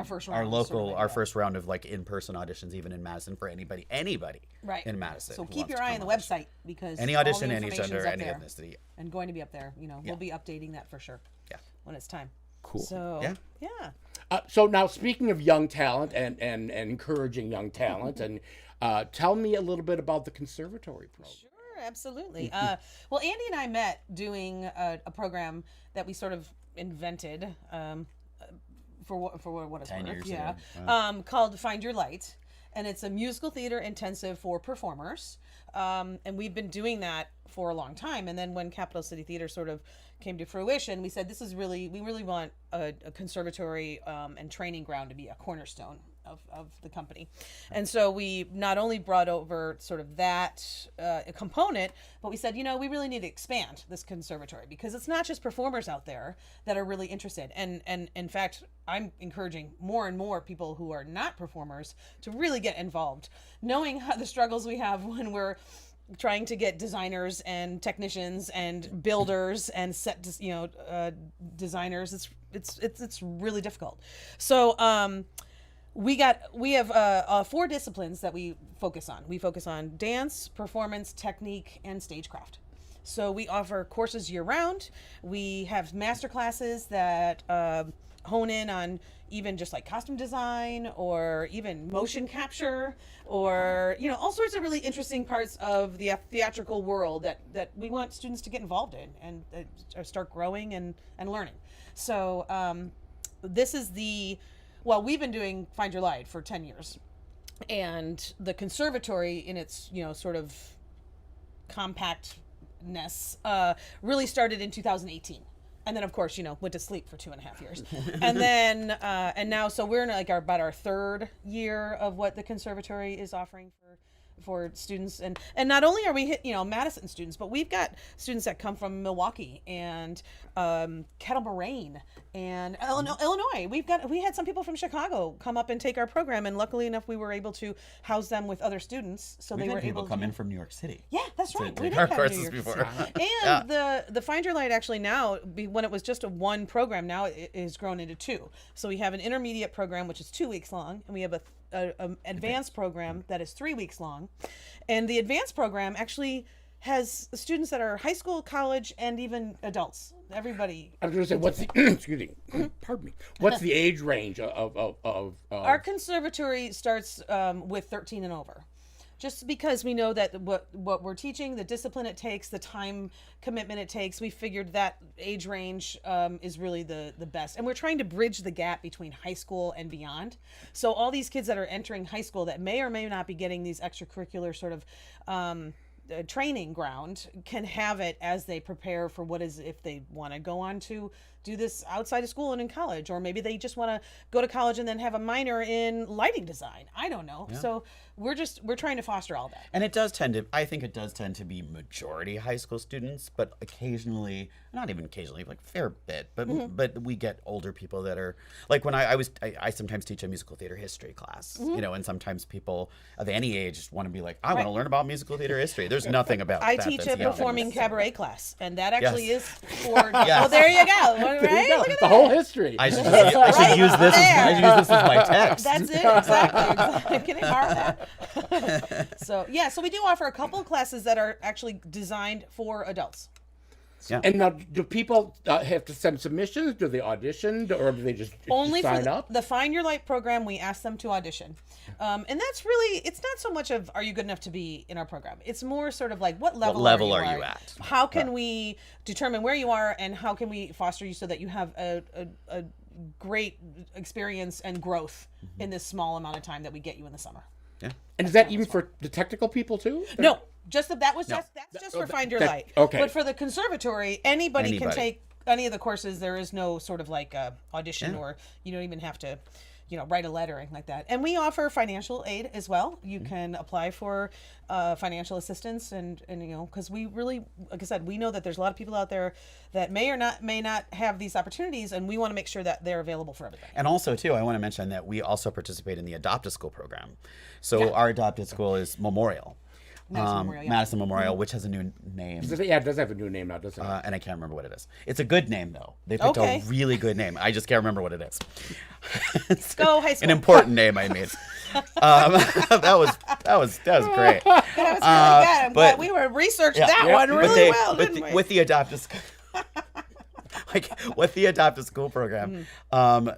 [SPEAKER 4] first
[SPEAKER 2] our
[SPEAKER 4] round,
[SPEAKER 2] local
[SPEAKER 4] sort of,
[SPEAKER 2] our
[SPEAKER 4] yeah.
[SPEAKER 2] first round of like in-person auditions, even in Madison, for anybody
[SPEAKER 4] Right.
[SPEAKER 2] in Madison.
[SPEAKER 4] So
[SPEAKER 2] who
[SPEAKER 4] keep
[SPEAKER 2] wants
[SPEAKER 4] your
[SPEAKER 2] to
[SPEAKER 4] eye
[SPEAKER 2] come
[SPEAKER 4] on the
[SPEAKER 2] audition.
[SPEAKER 4] website because
[SPEAKER 2] Any
[SPEAKER 4] all the
[SPEAKER 2] audition, any
[SPEAKER 4] information's
[SPEAKER 2] gender,
[SPEAKER 4] up
[SPEAKER 2] any
[SPEAKER 4] there
[SPEAKER 2] ethnicity.
[SPEAKER 4] and going to be up there. We'll be updating that for sure.
[SPEAKER 2] Yeah.
[SPEAKER 4] When it's time.
[SPEAKER 1] Cool.
[SPEAKER 4] So
[SPEAKER 2] Yeah.
[SPEAKER 4] yeah.
[SPEAKER 1] So now, speaking of young talent and encouraging young talent, and tell me a little bit about the conservatory program.
[SPEAKER 4] Sure, absolutely. Well, Andy and I met doing a program that we sort of invented for what it's
[SPEAKER 2] 10
[SPEAKER 4] worth.
[SPEAKER 2] years
[SPEAKER 4] Yeah.
[SPEAKER 2] ago.
[SPEAKER 4] Called Find Your Light, and it's a musical theater intensive for performers. And we've been doing that for a long time. And then when Capital City Theater sort of came to fruition, we said we really want a conservatory and training ground to be a cornerstone of the company. And so we not only brought over sort of that component, but we said, we really need to expand this conservatory because it's not just performers out there that are really interested. And in fact, I'm encouraging more and more people who are not performers to really get involved, knowing how the struggles we have when we're trying to get designers and technicians and builders and set designers. It's really difficult. So we have 4 disciplines that we focus on. We focus on dance, performance, technique, and stagecraft. So we offer courses year round. We have master classes that hone in on even just like costume design or even motion capture or all sorts of really interesting parts of the theatrical world that we want students to get involved in and start growing and learning. So this is we've been doing Find Your Light for 10 years, and the conservatory in its sort of compact ness really started in 2018. And then, of course, went to sleep for 2.5 years. And then, and now, so we're in like about our third year of what the conservatory is offering for students. And not only are we Madison students, but we've got students that come from Milwaukee and Kettle Moraine and Illinois. We had some people from Chicago come up and take our program, and luckily enough, we were able to house them with other students, so they were able to
[SPEAKER 2] come in from New York City.
[SPEAKER 4] Yeah, that's right. We
[SPEAKER 2] take
[SPEAKER 4] did
[SPEAKER 2] our
[SPEAKER 4] have
[SPEAKER 2] courses
[SPEAKER 4] New York
[SPEAKER 2] before.
[SPEAKER 4] City. And the Find Your Light actually now, when it was just a one program, now it is grown into two. So we have an intermediate program, which is 2 weeks long, and we have a advanced program that is 3 weeks long. And the advanced program actually has students that are high school, college, and even adults. Everybody.
[SPEAKER 1] I was going to say, what's the excuse me, pardon me. What's the age range of
[SPEAKER 4] Our conservatory starts with 13 and over. Just because we know that what we're teaching, the discipline it takes, the time commitment it takes, we figured that age range is really the best. And we're trying to bridge the gap between high school and beyond. So all these kids that are entering high school that may or may not be getting these extracurricular sort of training ground can have it as they prepare for what is, if they want to go on to do this outside of school and in college, or maybe they just want to go to college and then have a minor in lighting design. I don't know. Yeah. So we're trying to foster all that.
[SPEAKER 2] And I think it does tend to be majority high school students, but occasionally, not even occasionally, like a fair bit, but we get older people that are, like when I sometimes teach a musical theater history class, and sometimes people of any age want to be like, I want to learn about musical theater history. There's nothing about
[SPEAKER 4] I
[SPEAKER 2] that.
[SPEAKER 4] teach
[SPEAKER 2] that's
[SPEAKER 4] a performing cabaret class, and that actually is for,
[SPEAKER 2] Yes.
[SPEAKER 4] well, there you go. Right?
[SPEAKER 1] Look at the whole history.
[SPEAKER 2] I should use this as my text.
[SPEAKER 4] That's it, exactly. Can I borrow that? So we do offer a couple of classes that are actually designed for adults.
[SPEAKER 2] Yeah.
[SPEAKER 1] And now, do people have to send submissions? Do they audition, or do they just
[SPEAKER 4] Only
[SPEAKER 1] sign
[SPEAKER 4] for
[SPEAKER 1] up?
[SPEAKER 4] the Find Your Light program, we ask them to audition. And that's really, it's not so much of, are you good enough to be in our program? It's more sort of like, what level are you at? How can we determine where you are, and how can we foster you so that you have a great experience and growth in this small amount of time that we get you in the summer?
[SPEAKER 2] Yeah.
[SPEAKER 1] And is that even for the technical people too?
[SPEAKER 4] No, just that's just for Find Your Light.
[SPEAKER 1] Okay.
[SPEAKER 4] But for the conservatory, anybody can take any of the courses. There is no sort of like audition, or you don't even have to, write a letter or anything like that. And we offer financial aid as well. You can apply for financial assistance, and because we really, like I said, we know that there's a lot of people out there that may not have these opportunities, and we want to make sure that they're available for everybody.
[SPEAKER 2] And also, too, I want to mention that we also participate in the Adopt a School program. So our adopted school is Memorial. Madison Memorial, which has a new name.
[SPEAKER 1] Yeah, it does have a new name now, doesn't it?
[SPEAKER 2] And I can't remember what it is. It's a good name, though. They picked a really good name. I just can't remember what it is.
[SPEAKER 4] Let's go high school.
[SPEAKER 2] An important name I made. That was great.
[SPEAKER 4] That was really good. I'm glad we were researched that one really well, didn't we?
[SPEAKER 2] With the Adopt a School. With the Adopt a School program,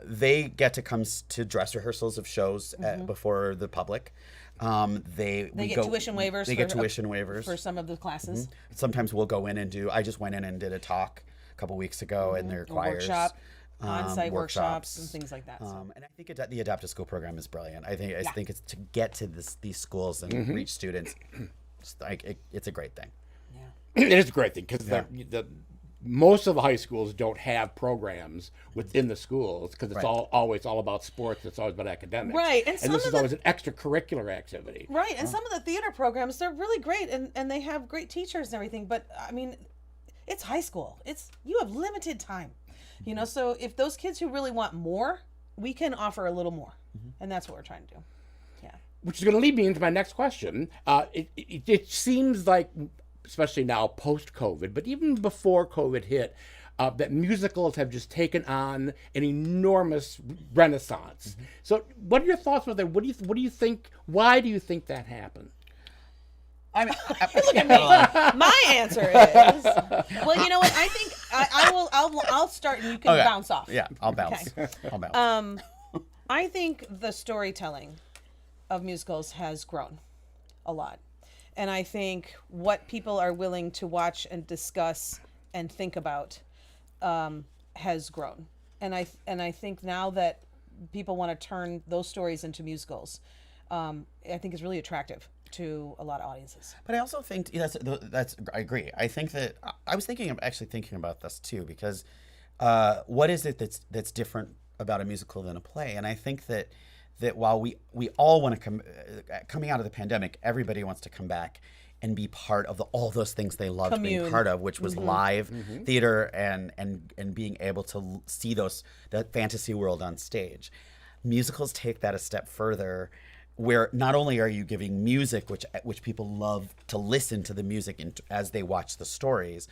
[SPEAKER 2] they get to come to dress rehearsals of shows before the public. They get tuition waivers. They get tuition waivers
[SPEAKER 4] for some of the classes.
[SPEAKER 2] Sometimes we'll go in and I just went in and did a talk a couple weeks ago in their choirs.
[SPEAKER 4] On-site workshops and things like that.
[SPEAKER 2] And I think the Adopt a School program is brilliant. I think it's to get to these schools and reach students. It's a great thing.
[SPEAKER 1] Yeah, it is a great thing because most of the high schools don't have programs within the schools because it's always all about sports. It's always about academics.
[SPEAKER 4] Right.
[SPEAKER 1] And this is always an extracurricular activity.
[SPEAKER 4] Right. And some of the theater programs, they're really great, and they have great teachers and everything. But, I mean, it's high school. You have limited time. So if those kids who really want more, we can offer a little more. And that's what we're trying to do. Yeah.
[SPEAKER 1] Which is going to lead me into my next question. It seems like, especially now post-COVID, but even before COVID hit, that musicals have just taken on an enormous renaissance. So what are your thoughts with that? What do you think? Why do you think that happened?
[SPEAKER 2] I mean,
[SPEAKER 4] look at me. My answer is, well, you know what? I think I'll start and you can bounce off.
[SPEAKER 2] Yeah, I'll bounce.
[SPEAKER 4] Okay.
[SPEAKER 2] I'll bounce.
[SPEAKER 4] I think the storytelling of musicals has grown a lot. And I think what people are willing to watch and discuss and think about has grown. And I think now that people want to turn those stories into musicals, I think is really attractive to a lot of audiences.
[SPEAKER 2] But I also think that's I agree. I think that I was thinking about this too, because what is it that's different about a musical than a play? And I think that while we all want to coming out of the pandemic, everybody wants to come back and be part of all those things they loved being part of, which was live theater and being able to see that fantasy world on stage. Musicals take that a step further, where not only are you giving music, which people love to listen to the music as they watch the stories,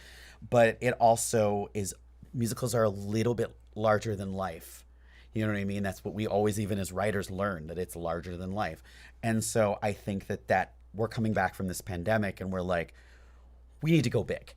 [SPEAKER 2] but it also is, musicals are a little bit larger than life. You know what I mean? That's what we always, even as writers, learn, that it's larger than life. And so I think that we're coming back from this pandemic and we're like, we need to go big.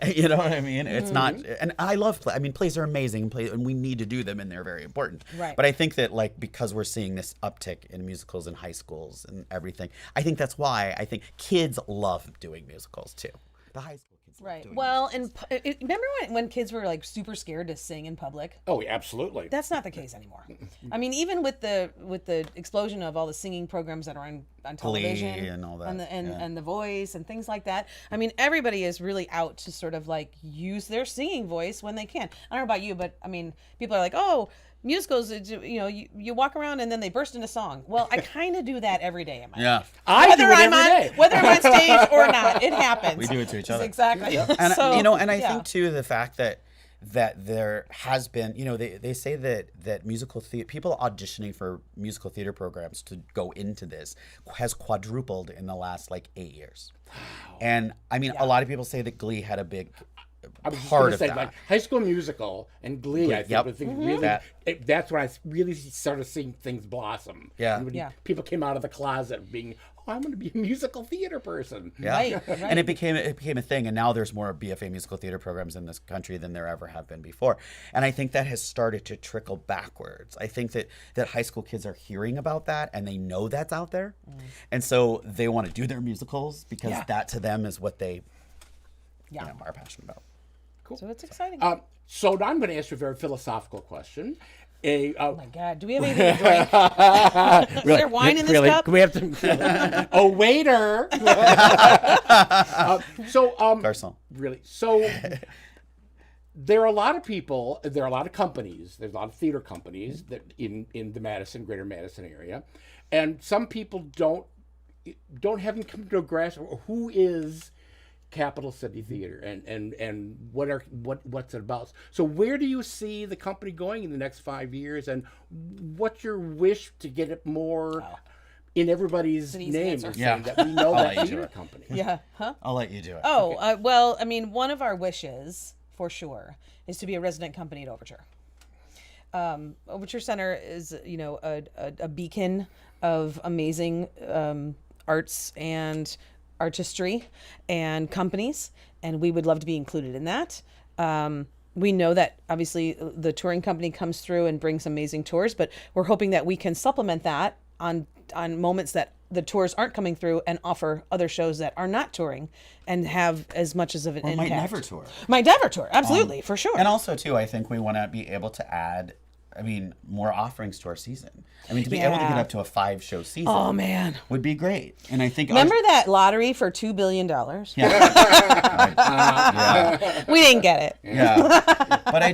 [SPEAKER 2] You know what I mean? It's not, and I love play. I mean, plays are amazing, and we need to do them, and they're very important.
[SPEAKER 4] Right.
[SPEAKER 2] But I think that, like, because we're seeing this uptick in musicals in high schools and everything, I think that's why I think kids love doing musicals too. The high school kids love doing
[SPEAKER 4] Well,
[SPEAKER 2] musicals.
[SPEAKER 4] and remember when kids were like super scared to sing in public?
[SPEAKER 1] Oh, absolutely.
[SPEAKER 4] That's not the case anymore. I mean, even with the explosion of all the singing programs that are on television
[SPEAKER 2] Glee and all that,
[SPEAKER 4] and The Voice and things like that. I mean, everybody is really out to sort of like use their singing voice when they can. I don't know about you, but I mean, people are like, oh, musicals, you know, you walk around and then they burst into song. Well, I kind of do that every day in my life.
[SPEAKER 1] I do it every day.
[SPEAKER 4] Whether I'm on stage or not, it happens.
[SPEAKER 2] We do it to each other.
[SPEAKER 4] Exactly.
[SPEAKER 2] And
[SPEAKER 4] So,
[SPEAKER 2] I
[SPEAKER 4] yeah.
[SPEAKER 2] think too the fact that there has been, they say that musical theater, people auditioning for musical theater programs to go into this has quadrupled in the last like 8 years. Wow. And I mean, a lot of people say that Glee had a big
[SPEAKER 1] I was just
[SPEAKER 2] part
[SPEAKER 1] going to
[SPEAKER 2] of
[SPEAKER 1] say,
[SPEAKER 2] that.
[SPEAKER 1] like High School Musical and Glee, I think,
[SPEAKER 2] Yep.
[SPEAKER 1] was really, that's when I really started seeing things blossom.
[SPEAKER 2] Yeah.
[SPEAKER 1] And when
[SPEAKER 4] Yeah.
[SPEAKER 1] people came out of the closet being, oh, I'm going to be a musical theater person.
[SPEAKER 2] Yeah.
[SPEAKER 4] Right.
[SPEAKER 2] And it became a thing, and now there's more BFA musical theater programs in this country than there ever have been before. And I think that has started to trickle backwards. I think that high school kids are hearing about that, and they know that's out there. And so they want to do their musicals because that to them is what they are passionate about.
[SPEAKER 1] Cool.
[SPEAKER 4] So it's exciting.
[SPEAKER 1] So now I'm going to ask you a very philosophical question.
[SPEAKER 4] Oh my God! Do we have anything to drink? Is there wine in this cup?
[SPEAKER 1] Can we have to? Oh, waiter.
[SPEAKER 2] Garcon.
[SPEAKER 1] Really. So there are a lot of people. There are a lot of companies. There's a lot of theater companies that in the Greater Madison area, and some people haven't come to a grasp of who is Capital City Theater and what's it about. So where do you see the company going in the next 5 years, and what's your wish to get it more in everybody's name?
[SPEAKER 4] answer.
[SPEAKER 1] That we know
[SPEAKER 2] I'll
[SPEAKER 1] that
[SPEAKER 2] let you do
[SPEAKER 1] theater
[SPEAKER 2] it.
[SPEAKER 1] company.
[SPEAKER 4] Yeah. Huh?
[SPEAKER 2] I'll let you do it.
[SPEAKER 4] Oh, well, I mean, one of our wishes, for sure, is to be a resident company at Overture. Overture Center is, a beacon of amazing arts and artistry and companies, and we would love to be included in that. We know that obviously the touring company comes through and brings amazing tours, but we're hoping that we can supplement that on moments that the tours aren't coming through and offer other shows that are not touring and have as much as of an impact.
[SPEAKER 2] Might never tour.
[SPEAKER 4] Might never tour, absolutely, for sure.
[SPEAKER 2] And also, too, I think we want to be able to add, more offerings to our season. To be able to get up to a 5-show season.
[SPEAKER 4] Oh, man.
[SPEAKER 2] Would be great. And I think
[SPEAKER 4] Remember that lottery for $2 billion?
[SPEAKER 2] Yeah.
[SPEAKER 4] We didn't get it.
[SPEAKER 2] Yeah. But I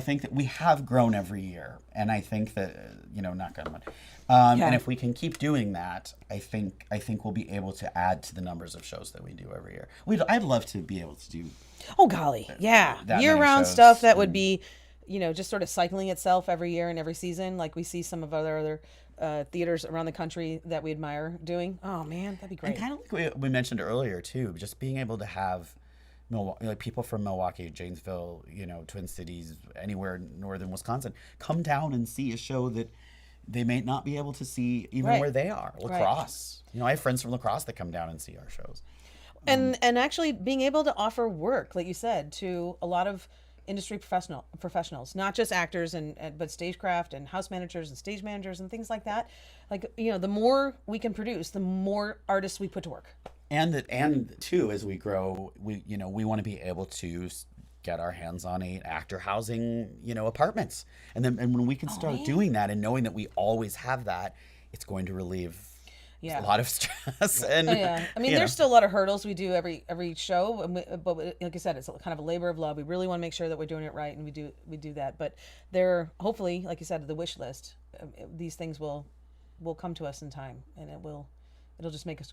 [SPEAKER 2] think that we have grown every year. And I think that, knock on wood. And if we can keep doing that, I think we'll be able to add to the numbers of shows that we do every year. I'd love to be able to do.
[SPEAKER 4] Oh, golly. Yeah.
[SPEAKER 2] That
[SPEAKER 4] Year-round
[SPEAKER 2] many
[SPEAKER 4] stuff
[SPEAKER 2] shows.
[SPEAKER 4] that would be, just sort of cycling itself every year and every season, like we see some of other theaters around the country that we admire doing. Oh, man, that'd be great.
[SPEAKER 2] And kind of like we mentioned earlier, too, just being able to have people from Milwaukee, Janesville, Twin Cities, anywhere in northern Wisconsin, come down and see a show that they may not be able to see even where they are. La Crosse. I have friends from La Crosse that come down and see our shows.
[SPEAKER 4] And actually being able to offer work, like you said, to a lot of industry professionals, not just actors but stagecraft and house managers and stage managers and things like that. Like, the more we can produce, the more artists we put to work.
[SPEAKER 2] And too, as we grow, we want to be able to get our hands on actor housing, apartments. And when we can start doing that and knowing that we always have that it's going to relieve
[SPEAKER 4] Yeah.
[SPEAKER 2] a lot of stress. And
[SPEAKER 4] Yeah, I mean,
[SPEAKER 2] you
[SPEAKER 4] there's
[SPEAKER 2] know.
[SPEAKER 4] still a lot of hurdles we do every show, and but like I said, it's kind of a labor of love. We really want to make sure that we're doing it right, and we do that. But there, hopefully, like you said, the wish list, these things will come to us in time, and it'll just make us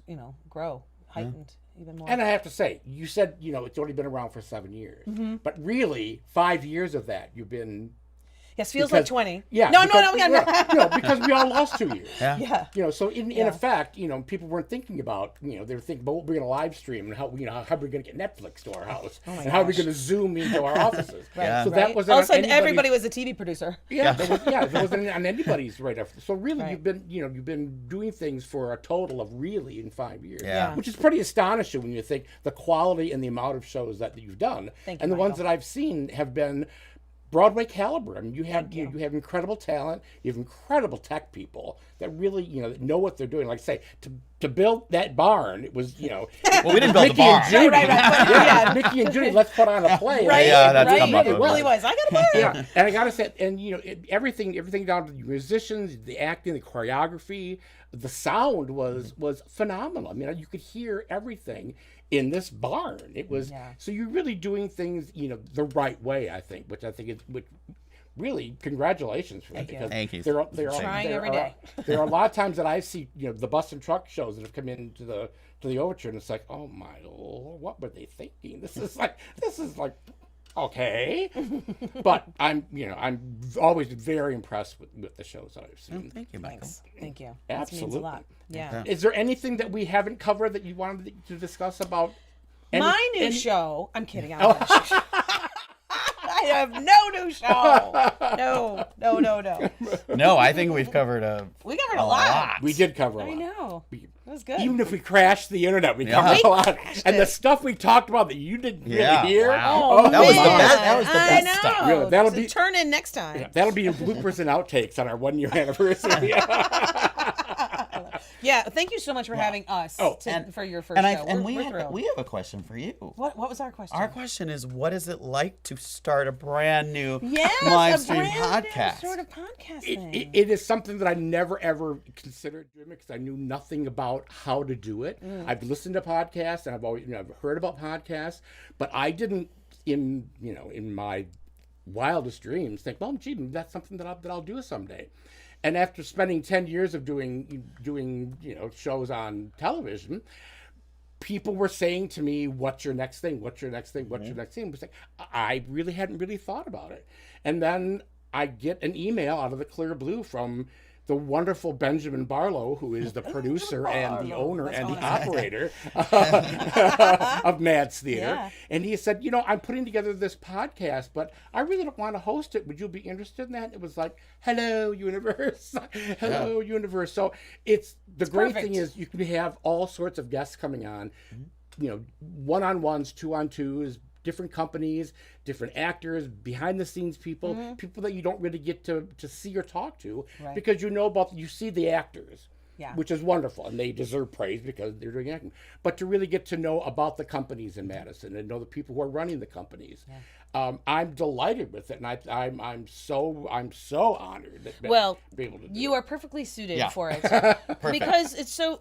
[SPEAKER 4] grow, heightened even more.
[SPEAKER 1] And I have to say, you said, it's only been around for 7 years. But really, 5 years of that, you've been...
[SPEAKER 4] Yes, feels like
[SPEAKER 1] because-
[SPEAKER 4] 20.
[SPEAKER 1] Yeah.
[SPEAKER 4] No,
[SPEAKER 1] because we all lost 2 years.
[SPEAKER 2] Yeah.
[SPEAKER 4] Yeah.
[SPEAKER 1] So in effect, people weren't thinking about, they were thinking about what we're going to live stream and how, how we're going to get Netflix to our house
[SPEAKER 4] my
[SPEAKER 1] and how we're
[SPEAKER 4] gosh.
[SPEAKER 1] going to Zoom into our offices.
[SPEAKER 2] Yeah.
[SPEAKER 1] So
[SPEAKER 4] Right?
[SPEAKER 1] that wasn't
[SPEAKER 4] All of a
[SPEAKER 1] on
[SPEAKER 4] sudden,
[SPEAKER 1] anybody's-
[SPEAKER 4] everybody was a TV producer.
[SPEAKER 1] Yeah, that wasn't on anybody's radar. So really,
[SPEAKER 4] Right.
[SPEAKER 1] you've been doing things for a total of really in 5 years.
[SPEAKER 2] Yeah.
[SPEAKER 1] Which is pretty astonishing when you think the quality and the amount of shows that you've done.
[SPEAKER 4] Thank you,
[SPEAKER 1] and the ones
[SPEAKER 4] Michael.
[SPEAKER 1] that I've seen have been Broadway caliber. I mean, you have incredible talent. You have incredible tech people that really that know what they're doing. Like I say, to build that barn, it was
[SPEAKER 2] Well, we didn't build the
[SPEAKER 1] Mickey and
[SPEAKER 2] barn.
[SPEAKER 1] Judy.
[SPEAKER 4] Right.
[SPEAKER 1] Yeah, Mickey and Judy. Let's put on a play.
[SPEAKER 4] Right?
[SPEAKER 2] Yeah, that's
[SPEAKER 4] right?
[SPEAKER 2] come up
[SPEAKER 4] It
[SPEAKER 2] with
[SPEAKER 4] really
[SPEAKER 2] it.
[SPEAKER 4] was. I got a plan.
[SPEAKER 1] Yeah, and I gotta say, and everything down to the musicians, the acting, the choreography, the sound was phenomenal. I mean, you could hear everything in this barn. It was so you're really doing things the right way. I think, which really congratulations for that.
[SPEAKER 4] Thank you.
[SPEAKER 1] Because
[SPEAKER 2] Thank you.
[SPEAKER 1] There
[SPEAKER 4] Trying every day.
[SPEAKER 1] There are a lot of times that I see the bus and truck shows that have come into the overture, and it's like, oh my Lord, what were they thinking? This is like okay, but I'm always very impressed with the shows that I've seen.
[SPEAKER 2] Thank you, Michael.
[SPEAKER 4] Thanks. Thank you. That means
[SPEAKER 1] Absolutely.
[SPEAKER 4] a lot. Yeah.
[SPEAKER 1] Is there anything that we haven't covered that you wanted to discuss about
[SPEAKER 4] My new show. I'm kidding. I have no new show. No.
[SPEAKER 2] No, I think we've covered
[SPEAKER 4] We covered a lot.
[SPEAKER 1] We did cover a lot.
[SPEAKER 4] I know. It was good.
[SPEAKER 1] Even if we crashed the internet, we
[SPEAKER 2] Yeah.
[SPEAKER 1] covered a lot. And the
[SPEAKER 4] it.
[SPEAKER 1] stuff we talked about that you didn't
[SPEAKER 2] Yeah,
[SPEAKER 1] really hear.
[SPEAKER 2] wow.
[SPEAKER 1] Oh,
[SPEAKER 2] That was the
[SPEAKER 1] man.
[SPEAKER 2] best- that was the best
[SPEAKER 4] I
[SPEAKER 2] stuff.
[SPEAKER 4] know.
[SPEAKER 1] Really, that'll
[SPEAKER 4] So
[SPEAKER 1] be-
[SPEAKER 4] turn in next time.
[SPEAKER 1] That'll be in bloopers and outtakes on our 1 year anniversary.
[SPEAKER 4] Yeah. Thank you so much for having us for your first
[SPEAKER 2] And
[SPEAKER 4] show.
[SPEAKER 2] we
[SPEAKER 4] We're
[SPEAKER 2] have
[SPEAKER 4] thrilled.
[SPEAKER 2] a question for you.
[SPEAKER 4] What was our question?
[SPEAKER 2] Our question is, what is it like to start a brand new
[SPEAKER 4] Yes,
[SPEAKER 2] live
[SPEAKER 4] a
[SPEAKER 2] stream
[SPEAKER 4] brand new
[SPEAKER 2] podcast?
[SPEAKER 4] sort of podcast thing.
[SPEAKER 1] It is something that I never ever considered doing because I knew nothing about how to do it. I've listened to podcasts and I've always I've heard about podcasts, but I didn't in my wildest dreams think, well, gee, that's something that I'll do someday. And after spending 10 years of doing shows on television, people were saying to me, what's your next thing? What's your next thing? What's your next thing? I was like, I really hadn't really thought about it. And then I get an email out of the clear blue from the wonderful Benjamin Barlow, who is the producer and the owner and the operator of Mads Theater.
[SPEAKER 4] Yeah.
[SPEAKER 1] And he said, I'm putting together this podcast, but I really don't want to host it. Would you be interested in that? And it was like, hello, universe. Hello, universe. So it's great
[SPEAKER 4] perfect.
[SPEAKER 1] thing is you can have all sorts of guests coming on, one-on-ones, two-on-twos, different companies, different actors, behind-the-scenes people, people that you don't really get to see or talk to because you see the actors, which is wonderful, and they deserve praise because they're doing acting. But to really get to know about the companies in Madison and know the people who are running the companies, I'm delighted with it, and I'm so honored that be able to do
[SPEAKER 4] you
[SPEAKER 1] it.
[SPEAKER 4] are perfectly suited
[SPEAKER 2] Yeah.
[SPEAKER 4] for it because it's so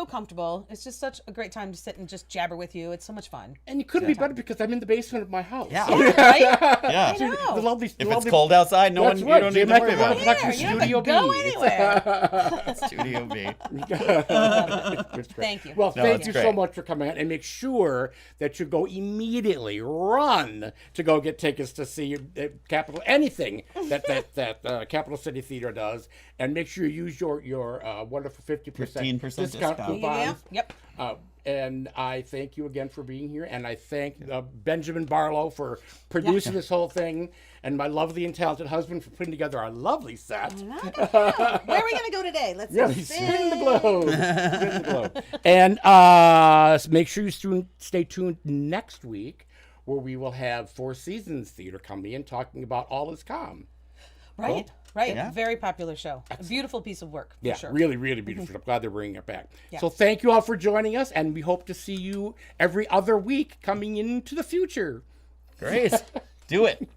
[SPEAKER 4] comfortable. It's just such a great time to sit and just jabber with you. It's so much fun.
[SPEAKER 1] And it couldn't be better because I'm in the basement of my house.
[SPEAKER 2] Yeah.
[SPEAKER 4] Right?
[SPEAKER 2] Yeah.
[SPEAKER 4] I know.
[SPEAKER 1] The lovely,
[SPEAKER 2] If it's cold outside, you
[SPEAKER 1] That's
[SPEAKER 2] don't
[SPEAKER 1] right.
[SPEAKER 2] need
[SPEAKER 1] Jay
[SPEAKER 2] to worry
[SPEAKER 1] Michael
[SPEAKER 2] about
[SPEAKER 1] Bruno
[SPEAKER 2] it.
[SPEAKER 1] Production
[SPEAKER 4] Yeah, you don't
[SPEAKER 1] Studio
[SPEAKER 4] have to go
[SPEAKER 1] B.
[SPEAKER 4] anywhere.
[SPEAKER 2] Studio B.
[SPEAKER 1] That's great.
[SPEAKER 4] Thank you.
[SPEAKER 1] Well,
[SPEAKER 2] No,
[SPEAKER 1] thank
[SPEAKER 2] it's
[SPEAKER 1] you
[SPEAKER 2] great.
[SPEAKER 1] so much for coming out, and make sure that you go immediately, run to go get tickets to see Capital, anything that Capital City Theater does, and make sure you use your wonderful 50%
[SPEAKER 2] 15%
[SPEAKER 1] discount
[SPEAKER 2] discount.
[SPEAKER 1] coupons.
[SPEAKER 4] Yep.
[SPEAKER 1] And I thank you again for being here, and I thank Benjamin Barlow for producing this whole thing, and my lovely and talented husband for putting together our lovely set.
[SPEAKER 4] Where are we going to go today? Let's
[SPEAKER 1] Really,
[SPEAKER 4] spin.
[SPEAKER 1] spin the globe. Spin the globe. And make sure you stay tuned next week, where we will have Four Seasons Theater coming in talking about All Is Calm.
[SPEAKER 4] Right. Right.
[SPEAKER 2] Yeah.
[SPEAKER 4] Very popular show. A beautiful piece of work.
[SPEAKER 1] Yeah,
[SPEAKER 4] For sure.
[SPEAKER 1] really, really beautiful. I'm glad they're bringing it back.
[SPEAKER 4] Yeah.
[SPEAKER 1] So thank you all for joining us, and we hope to see you every other week coming into the future.
[SPEAKER 2] Great. Do it.